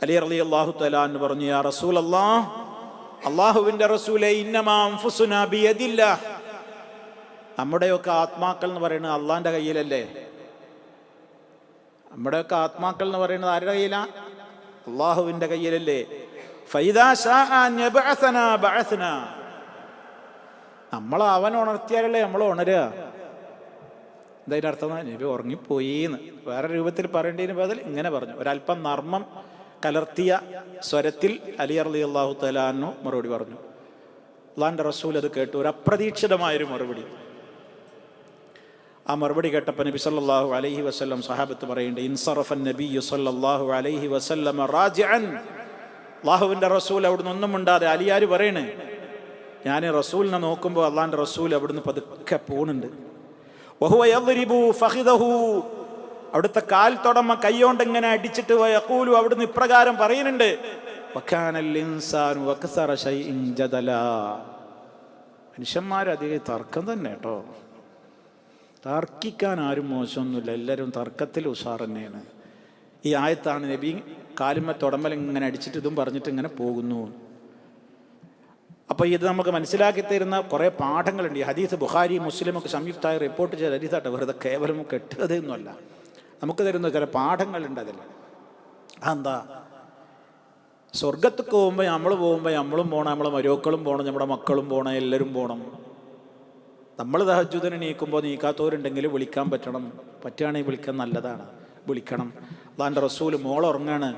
അലി റളിയല്ലാഹു തആല അൻഹു പറഞ്ഞു, യാ റസൂലല്ലാഹ്, അല്ലാഹുവിൻ്റെ റസൂലേ, ഇന്നമാ അൻഫുസുനാ ബിയദില്ലാഹ്, നമ്മുടെയൊക്കെ ആത്മാക്കൾ എന്ന് പറയുന്നത് അള്ളാഹിൻ്റെ കയ്യിലല്ലേ. നമ്മുടെയൊക്കെ ആത്മാക്കൾ എന്ന് പറയുന്നത് ആരുടെ കയ്യിലാ? അള്ളാഹുവിൻ്റെ കയ്യിലല്ലേ. ഫൈദാ ശാഅ അൻ യബ്അസനാ ബഅസ്നാ, നമ്മൾ അവൻ ഉണർത്തിയാലല്ലേ നമ്മൾ ഉണരുക. എന്താ അർത്ഥം? നബി ഉറങ്ങിപ്പോയിന്ന് വേറെ രൂപത്തിൽ പറയേണ്ടതിന് ബദൽ ഇങ്ങനെ പറഞ്ഞു. ഒരല്പം നർമ്മം കലർത്തിയ സ്വരത്തിൽ അലി റളിയല്ലാഹു തആല അൻഹു മറുപടി പറഞ്ഞു. അള്ളാഹിൻ്റെ റസൂൽ അത് കേട്ടു, ഒരു അപ്രതീക്ഷിതമായൊരു മറുപടി. ആ മറുപടി കേട്ടപ്പോൾ നബി സല്ലല്ലാഹു അലൈഹി വസല്ലം സഹാബത്ത് പറയുന്നുണ്ട്, ഇൻസറഫൻ നബിയ്യു സല്ലല്ലാഹു അലൈഹി വസല്ലം റാജിഅൻ, അല്ലാഹുവിൻ്റെ റസൂൽ അവിടുന്ന് ഒന്നും മിണ്ടാതെ, അലിയാർ പറയണ്, ഞാൻ റസൂലിനെ നോക്കുമ്പോൾ അള്ളാഹിൻ്റെ റസൂൽ അവിടുന്ന് പതുക്കെ പോണുണ്ട്. വഹുവ യദ്രിബു ഫഖിദഹു, അവിടുത്തെ കാൽ തുടമ കൈയോണ്ട് ഇങ്ങനെ അടിച്ചിട്ട് വയഖൂലു, അവിടുന്ന് ഇപ്രകാരം പറയുന്നുണ്ട്, വകാനൽ ഇൻസാനു അക്സറ ശൈഇൻ ജദലാ, മനുഷ്യന്മാരധികം തർക്കം തന്നെ കേട്ടോ. തർക്കിക്കാൻ ആരും മോശമൊന്നുമില്ല, എല്ലാവരും തർക്കത്തിൽ ഉഷാർ തന്നെയാണ്. ഈ ആയത്താണ് നബി കാലുമ്മ തുടമ്പൽ ഇങ്ങനെ അടിച്ചിട്ട് ഇതും പറഞ്ഞിട്ട് ഇങ്ങനെ പോകുന്നു. അപ്പോൾ ഇത് നമുക്ക് മനസ്സിലാക്കി തരുന്ന കുറേ പാഠങ്ങളുണ്ട്. ഈ ഹദീസ് ബുഖാരി മുസ്ലിമൊക്കെ സംയുക്തമായി റിപ്പോർട്ട് ചെയ്ത ഹദീസാട്ടെ, വെറുതെ കേവലം കെട്ടുകഥയൊന്നുമല്ല, നമുക്ക് തരുന്ന ചില പാഠങ്ങളുണ്ട് അതിൽ. അതെന്താ? സ്വർഗത്തൊക്കെ പോകുമ്പോൾ നമ്മളും പോകണം, നമ്മളെ മരുമക്കളും പോകണം, നമ്മുടെ മക്കളും പോകണം, എല്ലാവരും പോകണം. നമ്മൾ തഹജ്ജുദിന് നീക്കുമ്പോൾ നീക്കാത്തവരുണ്ടെങ്കിൽ വിളിക്കാൻ പറ്റണം, പറ്റുകയാണെങ്കിൽ വിളിക്കാൻ നല്ലതാണ്, വിളിക്കണം. അള്ളാഹിൻ്റെ റസൂൽ മോളുറങ്ങാണ്,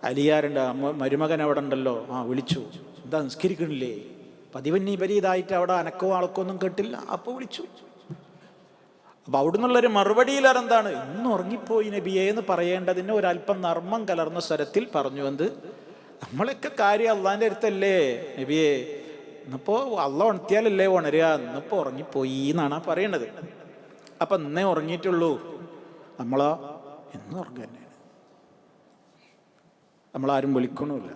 അലിയാരുണ്ട്, മരുമകൻ അവിടെ ഉണ്ടല്ലോ, വിളിച്ചു, എന്താ നിസ്കരിക്കണില്ലേ? പതിവന്നീപരീതായിട്ട് അവിടെ അനക്കോ ആൾക്കൊന്നും കേട്ടില്ല, അപ്പോൾ വിളിച്ചു. അപ്പം അവിടെ നിന്നുള്ളൊരു മറുപടിയിലെന്താണ്, ഇന്ന് ഉറങ്ങിപ്പോയി നബിയെ എന്ന് പറയേണ്ടതിന് ഒരല്പം നർമ്മം കലർന്ന സ്വരത്തിൽ പറഞ്ഞു. എന്ത്, നമ്മളൊക്കെ കാര്യം അള്ളാഹിൻ്റെ അടുത്തല്ലേ നബിയെ, ഇന്നിപ്പോൾ അള്ള ഉണർത്തിയാലല്ലേ ഉണരുക, ഇന്നിപ്പോൾ ഉറങ്ങിപ്പോയി എന്നാണ് പറയണത്. അപ്പം ഇന്നേ ഉറങ്ങിയിട്ടുള്ളൂ, നമ്മളോ എന്നും ഉറങ്ങുക തന്നെയാണ്, നമ്മളാരും വിളിക്കണമില്ല.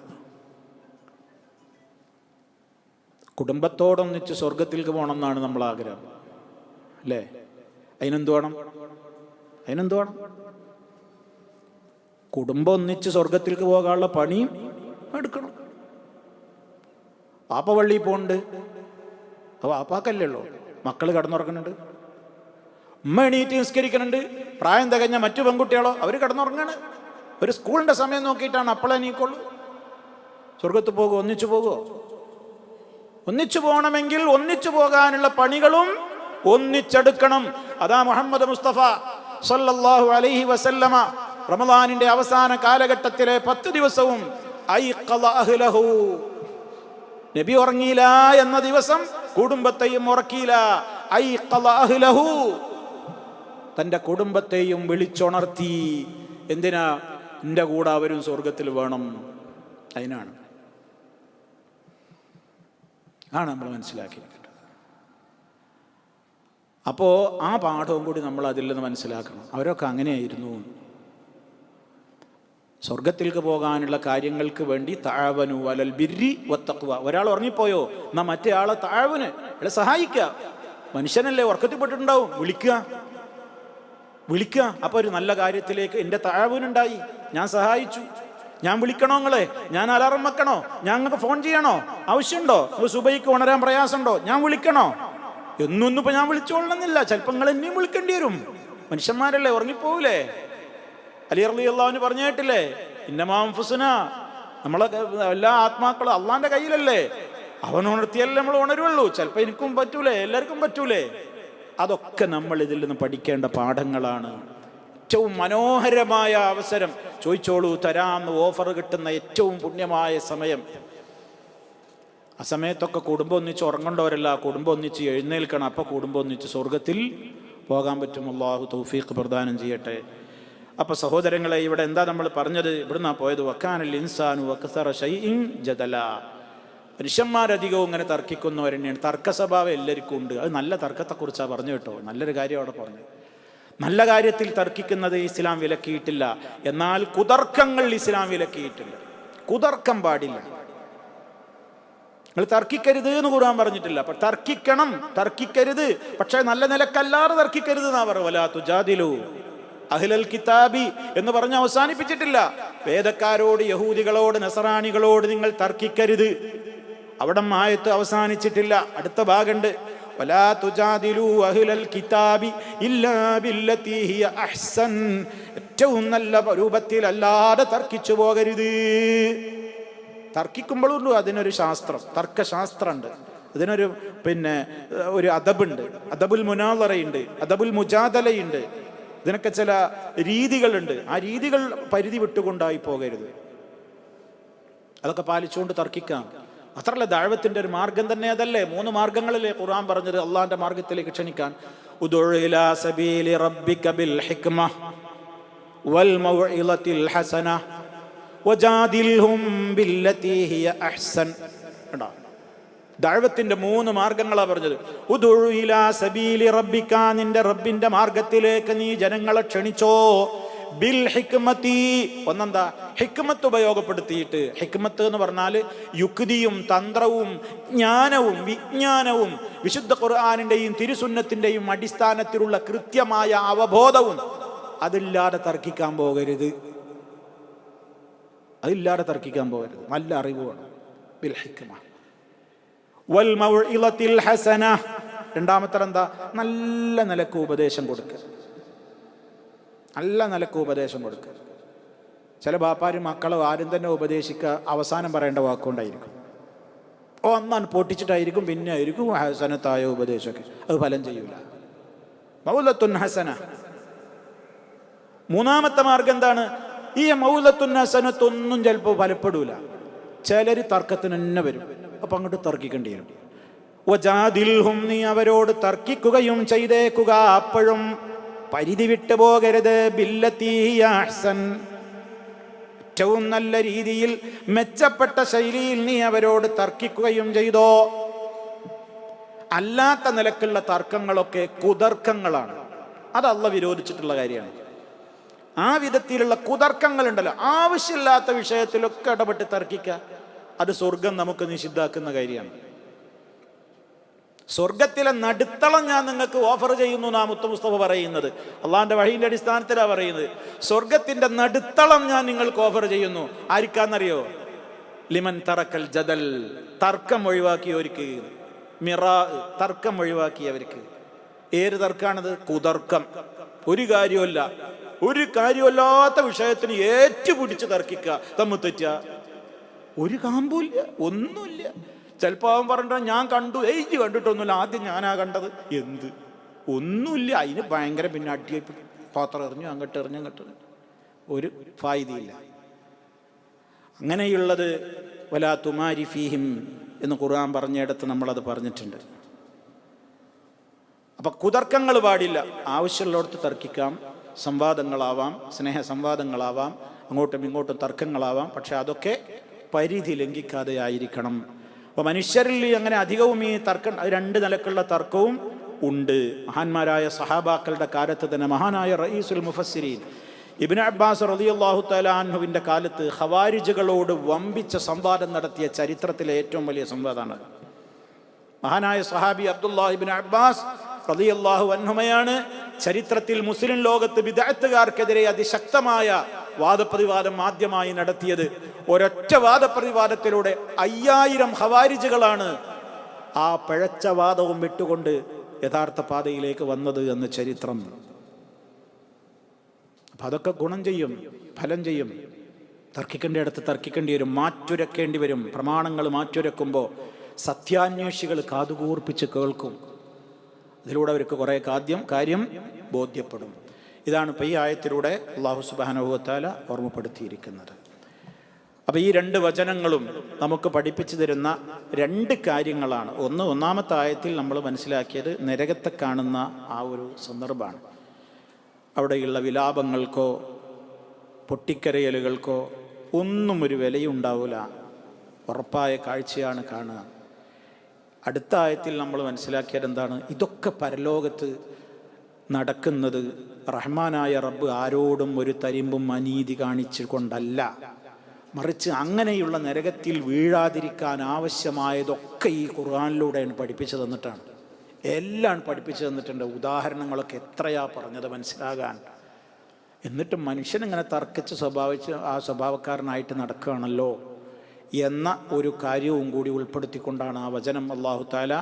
കുടുംബത്തോടൊന്നിച്ച് സ്വർഗത്തിലേക്ക് പോകണം എന്നാണ് നമ്മളാഗ്രഹം, അല്ലേ? അതിനെന്ത് വേണം? കുടുംബം ഒന്നിച്ച് സ്വർഗത്തിലേക്ക് പോകാനുള്ള പണിയും എടുക്കണം. പാപ്പ പള്ളിയിൽ പോകുന്നുണ്ട്, അപ്പോൾ പാപ്പാക്കല്ലേ ഉള്ളൂ, മക്കൾ കിടന്നുറങ്ങുന്നുണ്ട്, ഉമ്മ എണീറ്റ് നിസ്കരിക്കുന്നുണ്ട്, പ്രായം തികഞ്ഞ മറ്റു പെൺകുട്ടികളോ അവർ കിടന്നുറങ്ങാണ്. ഒരു സ്കൂളിൻ്റെ സമയം നോക്കിയിട്ടാണ് അപ്പോഴേ എണീക്കുള്ളൂ. സ്വർഗത്ത് പോകുമോ? ഒന്നിച്ചു പോകണമെങ്കിൽ ഒന്നിച്ചു പോകാനുള്ള പണികളും ഒന്നിച്ചെടുക്കണം. അതാ മുഹമ്മദ് മുസ്തഫ സല്ലല്ലാഹു അലൈഹി വസല്ലമ റമദാനിന്റെ അവസാന കാലഘട്ടത്തിലെ 10 ദിവസവും ഐഖള അഹ്ലഹു, നബി ഉറങ്ങിയില്ല എന്ന ദിവസം കുടുംബത്തെയും ഉറക്കിയില്ല. ഐഖള അഹ്ലഹു, തൻ്റെ കുടുംബത്തെയും വിളിച്ചുണർത്തി. എന്തിനാ? എൻ്റെ കൂടെ അവരും സ്വർഗത്തിൽ വേണം. അതിനാണ് നമ്മൾ മനസ്സിലാക്കിയിരിക്കേണ്ടത്. അപ്പോൾ ആ പാഠവും കൂടി നമ്മൾ അതിൽ നിന്ന് മനസ്സിലാക്കണം. അവരൊക്കെ അങ്ങനെയായിരുന്നു. സ്വർഗത്തിലേക്ക് പോകാനുള്ള കാര്യങ്ങൾക്ക് വേണ്ടി തഅവനു അലൽ ബിർരി വത്തഖ്വ. ഒരാൾ ഉറങ്ങിപ്പോയോ, എന്നാൽ മറ്റേ ആളെ തഅവന്, അയാളെ സഹായിക്കുക. മനുഷ്യനല്ലേ, ഉറക്കത്തിൽപ്പെട്ടിട്ടുണ്ടാവും, വിളിക്കുക. അപ്പോൾ ഒരു നല്ല കാര്യത്തിലേക്ക് എൻ്റെ താഴവുനുണ്ടായി, ഞാൻ സഹായിച്ചു. ഞാൻ വിളിക്കണോ നിങ്ങളെ? ഞാൻ അലാറം വെക്കണോ? ഞാൻ നിങ്ങൾക്ക് ഫോൺ ചെയ്യണോ? ആവശ്യമുണ്ടോ? നിങ്ങൾ സുബൈക്ക് ഉണരാൻ പ്രയാസമുണ്ടോ? ഞാൻ വിളിക്കണോ? എന്നൊന്നും ഇപ്പം ഞാൻ വിളിച്ചോളണമെന്നില്ല. ചിലപ്പോൾ നിങ്ങൾ എന്നെയും വിളിക്കേണ്ടി വരും. മനുഷ്യന്മാരല്ലേ, ഉറങ്ങിപ്പോവില്ലേ? അലി റളിയല്ലാഹു അൻഹു പറഞ്ഞു കേട്ടില്ലേ, ഇന്നമാ അൻഫുസുനാ, നമ്മളെ എല്ലാ ആത്മാക്കളും അള്ളാന്റെ കയ്യിലല്ലേ, അവൻ ഉണർത്തിയല്ലേ നമ്മൾ ഉണരുള്ളൂ. ചിലപ്പോൾ എനിക്കും പറ്റൂലേ, എല്ലാവർക്കും പറ്റൂലേ. അതൊക്കെ നമ്മൾ ഇതിൽ നിന്ന് പഠിക്കേണ്ട പാഠങ്ങളാണ്. ഏറ്റവും മനോഹരമായ അവസരം, ചോദിച്ചോളൂ തരാമെന്ന് ഓഫർ കിട്ടുന്ന ഏറ്റവും പുണ്യമായ സമയം. ആ സമയത്തൊക്കെ കുടുംബം ഒന്നിച്ച് ഉറങ്ങേണ്ടവരല്ല, കുടുംബം ഒന്നിച്ച് എഴുന്നേൽക്കണം. അപ്പോൾ കുടുംബം ഒന്നിച്ച് സ്വർഗത്തിൽ പോകാൻ പറ്റും. അല്ലാഹു തൗഫീഖ് പ്രദാനം ചെയ്യട്ടെ. അപ്പോൾ സഹോദരങ്ങളെ, ഇവിടെ എന്താ നമ്മൾ പറഞ്ഞത്? ഇവിടുന്നാ പോയത്. വക്കാനൽ ഇൻസാനു അക്സറ ശൈഇൻ ജദല. മനുഷ്യന്മാരധികവും ഇങ്ങനെ തർക്കിക്കുന്നവർ തന്നെയാണ്. തർക്ക സ്വഭാവം എല്ലാവർക്കും ഉണ്ട്. അത് നല്ല തർക്കത്തെക്കുറിച്ചാണ് പറഞ്ഞു കേട്ടോ. നല്ലൊരു കാര്യം അവിടെ പറഞ്ഞു. നല്ല കാര്യത്തിൽ തർക്കിക്കുന്നത് ഇസ്ലാം വിലക്കിയിട്ടില്ല. എന്നാൽ കുതർക്കങ്ങൾ ഇസ്ലാം വിലക്കിയിട്ടില്ല. കുതർക്കം പാടില്ല. നിങ്ങൾ തർക്കിക്കരുത് എന്ന് ഖുർആൻ പറഞ്ഞിട്ടില്ല. അപ്പൊ തർക്കിക്കണം, തർക്കിക്കരുത്, പക്ഷെ നല്ല നിലക്കല്ലാതെ തർക്കിക്കരുത് എന്നാ പറയുക. വലാ തുജാദിലു അഹ്ലൽ കിതാബി എന്ന് പറഞ്ഞ് അവസാനിപ്പിച്ചിട്ടില്ല. വേദക്കാരോട്, യഹൂദികളോട്, നസറാനികളോട് നിങ്ങൾ തർക്കിക്കരുത്. അവിടെ ആയത്ത് അവസാനിച്ചിട്ടില്ല. അടുത്ത ഭാഗമുണ്ട്. വലാ തുജാദിലു അഹ്ലൽ കിതാബി ഇല്ലാ ബില്ലതി ഹിയ അഹ്സൻ. ഏറ്റവും നല്ല രൂപത്തിൽ അല്ലാതെ തർക്കിച്ചു പോകരുത്. തർക്കിക്കുമ്പോഴുണ്ട് അതിനൊരു ശാസ്ത്രം, തർക്കശാസ്ത്രമുണ്ട്. അതിനൊരു ഒരു അദബുണ്ട്. അദബുൽ മുനാദറയുണ്ട്, അദബുൽ മുജാദലയുണ്ട്. ഇതിനൊക്കെ ചില രീതികളുണ്ട്. ആ രീതികൾ പരിധി വിട്ടുകൊണ്ടായി പോകരുത്. അതൊക്കെ പാലിച്ചുകൊണ്ട് തർക്കിക്കാം. അത്രല്ല, ദഅവത്തിന്റെ ഒരു മാർഗം തന്നെ അതല്ലേ. 3 മാർഗങ്ങളിലെ ഖുർആൻ പറഞ്ഞത് അള്ളാന്റെ മാർഗത്തിലേക്ക് ക്ഷണിക്കാൻ. ഉദ്ഉ ഇലാ സബീലി റബ്ബിക ബിൽ ഹിക്മ വൽ മൗഇളത്തിൽ ഹസന വജാദിൽഹും ബില്ലതി ഹിയ അഹ്സൻ. ദഅവത്തിന്റെ 3 മാർഗങ്ങളാണ് പറഞ്ഞത്. ഉദ്ഉ ഇലാ സബീലി റബ്ബിക, നിന്റെ റബ്ബിന്റെ മാർഗത്തിലേക്ക് നീ ജനങ്ങളെ ക്ഷണിച്ചോ. ബിൽ ഹിക്മതി, ഒന്നെന്താ? ഹിക്മത്ത് ഉപയോഗപ്പെടുത്തിയിട്ട്. ഹിക്മത്ത് എന്ന് പറഞ്ഞാൽ യുക്തിയും തന്ത്രവും ജ്ഞാനവും വിജ്ഞാനവും വിശുദ്ധ ഖുർആനിന്റെയും തിരുസുന്നത്തിന്റെയും അടിസ്ഥാനത്തിലുള്ള കൃത്യമായ അവബോധവും. അതില്ലാതെ തർക്കിക്കാൻ പോകരുത്. അതില്ലാതെ തർക്കിക്കാൻ പോകരുത്. നല്ല അറിവ് വേണം. ബിൽ ഹിക്മ വൽ മൗഇളത്തിൽ ഹസന. രണ്ടാമത്തെ എന്താ? നല്ല നിലക്ക് ഉപദേശം കൊടുക്കുക. നല്ല നിലക്ക് ഉപദേശം കൊടുക്കുക. ചില ബാപ്പാരും മക്കളും ആരും തന്നെ ഉപദേശിക്കുക അവസാനം പറയേണ്ട വാക്കുകൊണ്ടായിരിക്കും. ഒന്നാണ് പൊട്ടിച്ചിട്ടായിരിക്കും, പിന്നെ ആയിരിക്കും ഹസനത്തായ ഉപദേശമൊക്കെ. അത് ഫലം ചെയ്യൂല. മൗലത്തുൻ ഹസന. മൂന്നാമത്തെ മാർഗം എന്താണ്? ഈ മൗലത്തുൻ ഹസനത്തൊന്നും ചിലപ്പോൾ ഫലപ്പെടൂല. ചിലർ തർക്കത്തിന് തന്നെ വരും. അപ്പൊ അങ്ങോട്ട് തർക്കിക്കേണ്ടി വരും. വജാദിൽഹും, നീ അവരോട് തർക്കിക്കുകയും ചെയ്തേക്കുക. അപ്പോഴും പരിധി വിട്ടു പോകരുത്. ബില്ലതി ഹിയ അഹ്സൻ, ഏറ്റവും നല്ല രീതിയിൽ മെച്ചപ്പെട്ട ശൈലിയിൽ നീ അവരോട് തർക്കിക്കുകയും ചെയ്തോ. അല്ലാത്ത നിലക്കുള്ള തർക്കങ്ങളൊക്കെ കുതർക്കങ്ങളാണ്. അത് അള്ളാഹ് വിരോധിച്ചിട്ടുള്ള കാര്യമാണ്. ആ വിധത്തിലുള്ള കുതർക്കങ്ങളുണ്ടല്ലോ, ആവശ്യമില്ലാത്ത വിഷയത്തിലൊക്കെ ഇടപെട്ട് തർക്കിക്കുക, അത് സ്വർഗം നമുക്ക് നിഷിദ്ധാക്കുന്ന കാര്യമാണ്. സ്വർഗത്തിലെ നടുത്തളം ഞാൻ നിങ്ങൾക്ക് ഓഫർ ചെയ്യുന്നു എന്നാ മുത്ത് മുസ്തഫ പറയുന്നത്. അള്ളാഹിന്റെ വഹീന്റെ അടിസ്ഥാനത്തിലാണ് പറയുന്നത്. സ്വർഗത്തിന്റെ നടുത്തളം ഞാൻ നിങ്ങൾക്ക് ഓഫർ ചെയ്യുന്നു. ആർക്കാന്നറിയോ? ലിമൻ തറക്കൽ ജദൽ, തർക്കം ഒഴിവാക്കിയവർക്ക്. തർക്കം ഒഴിവാക്കിയവർക്ക്. ഏത് തർക്കാണത്? കുതർക്കം. ഒരു കാര്യമല്ലാത്ത വിഷയത്തിന് ഏറ്റുപിടിച്ച് തർക്കിക്കുക, തമ്മിൽ തെറ്റുക. ഒരു കാമ്പൂല്ല, ഒന്നുമില്ല. ചിലപ്പോൾ അവൻ പറഞ്ഞ ഞാൻ കണ്ടു, ഏജ് കണ്ടിട്ടൊന്നുമില്ല, ആദ്യം ഞാനാ കണ്ടത്. എന്ത്? ഒന്നുമില്ല. അതിന് ഭയങ്കര പിന്നെ അടിയായി പാത്രം എറിഞ്ഞു, അങ്ങോട്ട് എറിഞ്ഞു, ഒരു ഫായിദയില്ല. അങ്ങനെയുള്ളത് വലാ തുമാരി ഫീഹിം എന്ന് ഖുർആൻ പറഞ്ഞിടത്ത് നമ്മളത് പറഞ്ഞിട്ടുണ്ട്. അപ്പം കുതർക്കങ്ങൾ പാടില്ല. ആവശ്യമുള്ളിടത്ത് തർക്കിക്കാം. സംവാദങ്ങളാവാം, സ്നേഹ സംവാദങ്ങളാവാം, അങ്ങോട്ടും ഇങ്ങോട്ടും തർക്കങ്ങളാവാം. പക്ഷെ അതൊക്കെ പരിധി ലംഘിക്കാതെ ആയിരിക്കണം. അപ്പോൾ മനുഷ്യരിൽ അങ്ങനെ അധികവും ഈ തർക്കം, 2 നിലക്കുള്ള തർക്കവും ഉണ്ട്. മഹാന്മാരായ സഹാബാക്കളുടെ കാലത്ത് തന്നെ മഹാനായ റഈസുൽ മുഫസ്സിരീൻ ഇബ്നു അബ്ബാസ് റളിയല്ലാഹു തആല അൻഹുവിൻ്റെ കാലത്ത് ഖവാരിജുകളോട് വമ്പിച്ച സംവാദം നടത്തിയ ചരിത്രത്തിലെ ഏറ്റവും വലിയ സംവാദമാണ്. മഹാനായ സഹാബി അബ്ദുല്ലാഹ് ഇബ്നു അബ്ബാസ് റളിയല്ലാഹു അൻഹുമയാണ് ചരിത്രത്തിൽ മുസ്ലിം ലോകത്ത് ബിദ്അത്തുകാർക്കെതിരെ അതിശക്തമായ വാദപ്രതിവാദം ആദ്യമായി നടത്തിയത്. ഒരൊറ്റ വാദപ്രതിവാദത്തിലൂടെ 5000 ഖവാരിജുകളാണ് ആ പിഴച്ച വാദവും വിട്ടുകൊണ്ട് യഥാർത്ഥ പാതയിലേക്ക് വന്നത് എന്ന് ചരിത്രം. അപ്പം അതൊക്കെ ഗുണം ചെയ്യും, ഫലം ചെയ്യും. തർക്കിക്കേണ്ടിടത്ത് തർക്കിക്കേണ്ടി വരും, മാറ്റുരക്കേണ്ടി വരും. പ്രമാണങ്ങൾ മാറ്റുരക്കുമ്പോൾ സത്യാന്വേഷികൾ കാതുകൂർപ്പിച്ച് കേൾക്കും. അതിലൂടെ അവർക്ക് കുറേ കാര്യം ബോധ്യപ്പെടും. ഇതാണ് ഇപ്പോൾ ഈ ആയത്തിലൂടെ അല്ലാഹു സുബ്ഹാനഹു വ തആല ഓർമ്മപ്പെടുത്തിയിരിക്കുന്നത്. അപ്പോൾ ഈ 2 വചനങ്ങളും നമുക്ക് പഠിപ്പിച്ചു തരുന്ന 2 കാര്യങ്ങളാണ്. ഒന്നാമത്തെ ആയത്തിൽ നമ്മൾ മനസ്സിലാക്കിയത് നരകത്തെ കാണുന്ന ആ ഒരു സന്ദർഭമാണ്. അവിടെയുള്ള വിലാപങ്ങൾക്കോ പൊട്ടിക്കരയലുകൾക്കോ ഒന്നും ഒരു വിലയുണ്ടാവില്ല, ഉറപ്പായ കാഴ്ചയാണ് കാണുക. അടുത്ത ആയത്തിൽ നമ്മൾ മനസ്സിലാക്കിയത് എന്താണ്? ഇതൊക്കെ പരലോകത്ത് നടക്കുന്നത് റഹ്മാനായ റബ്ബ് ആരോടും ഒരു തരിമ്പും അനീതി കാണിച്ചു കൊണ്ടല്ല, മറിച്ച് അങ്ങനെയുള്ള നരകത്തിൽ വീഴാതിരിക്കാൻ ആവശ്യമായതൊക്കെ ഈ ഖുർആനിലൂടെയാണ് പഠിപ്പിച്ചു തന്നിട്ടാണ്. എല്ലാം പഠിപ്പിച്ചു തന്നിട്ടുണ്ട്. ഉദാഹരണങ്ങളൊക്കെ എത്രയാ പറഞ്ഞത് മനസ്സിലാകാൻ. എന്നിട്ട് മനുഷ്യനിങ്ങനെ തർക്കിച്ച് ആ സ്വഭാവക്കാരനായിട്ട് നടക്കുകയാണല്ലോ എന്ന ഒരു കാര്യവും കൂടി ഉൾപ്പെടുത്തിക്കൊണ്ടാണ് ആ വചനം അല്ലാഹു തആല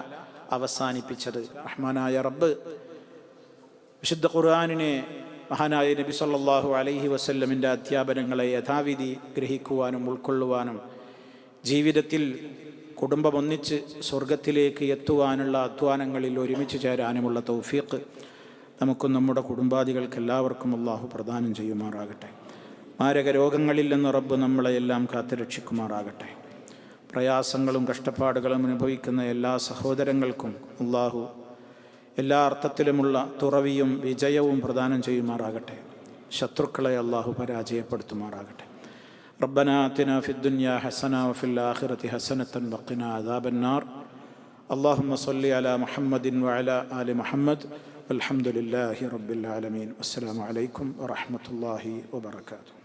അവസാനിപ്പിച്ചത്. റഹ്മാനായ റബ്ബ് വിശുദ്ധ ഖുർആനിനെ മഹാനായ നബി സല്ലല്ലാഹു അലൈഹി വസല്ലമിൻ്റെ അധ്യാപനങ്ങളെ യഥാവിധി ഗ്രഹിക്കുവാനും ഉൾക്കൊള്ളുവാനും ജീവിതത്തിൽ കുടുംബം ഒന്നിച്ച് സ്വർഗത്തിലേക്ക് എത്തുവാനുള്ള അധ്വാനങ്ങളിൽ ഒരുമിച്ച് ചേരാനുമുള്ള തൗഫീഖ് നമുക്കും നമ്മുടെ കുടുംബാദികൾക്ക് എല്ലാവർക്കും അല്ലാഹു പ്രദാനം ചെയ്യുമാറാകട്ടെ. മാരക രോഗങ്ങളിൽ നിന്ന് റബ്ബ് നമ്മളെയെല്ലാം കാത്തുരക്ഷിക്കുമാറാകട്ടെ. പ്രയാസങ്ങളും കഷ്ടപ്പാടുകളും അനുഭവിക്കുന്ന എല്ലാ സഹോദരങ്ങൾക്കും അല്ലാഹു എല്ലാ അർത്ഥത്തിലുമുള്ള തുറവിയും വിജയവും പ്രദാനം ചെയ്യുമാറാകട്ടെ. ശത്രുക്കളെ അല്ലാഹു പരാജയപ്പെടുത്തുമാറാകട്ടെ. റബ്ബനാ ആതിനാ ഫിദ്ദുനിയാ ഹസന വഫിൽ ആഖിറതി ഹസനതൻ വഖിനാ അദാബന്നാർ. അല്ലാഹുമ്മ സ്വല്ലി അലാ മുഹമ്മദിൻ വഅലാ ആലി മുഹമ്മദ് വൽഹംദുലില്ലാഹി റബ്ബിൽ ആലമീൻ. അസ്സലാമു അലൈക്കും വറഹ്മത്തുള്ളാഹി വബറകാതുഹു.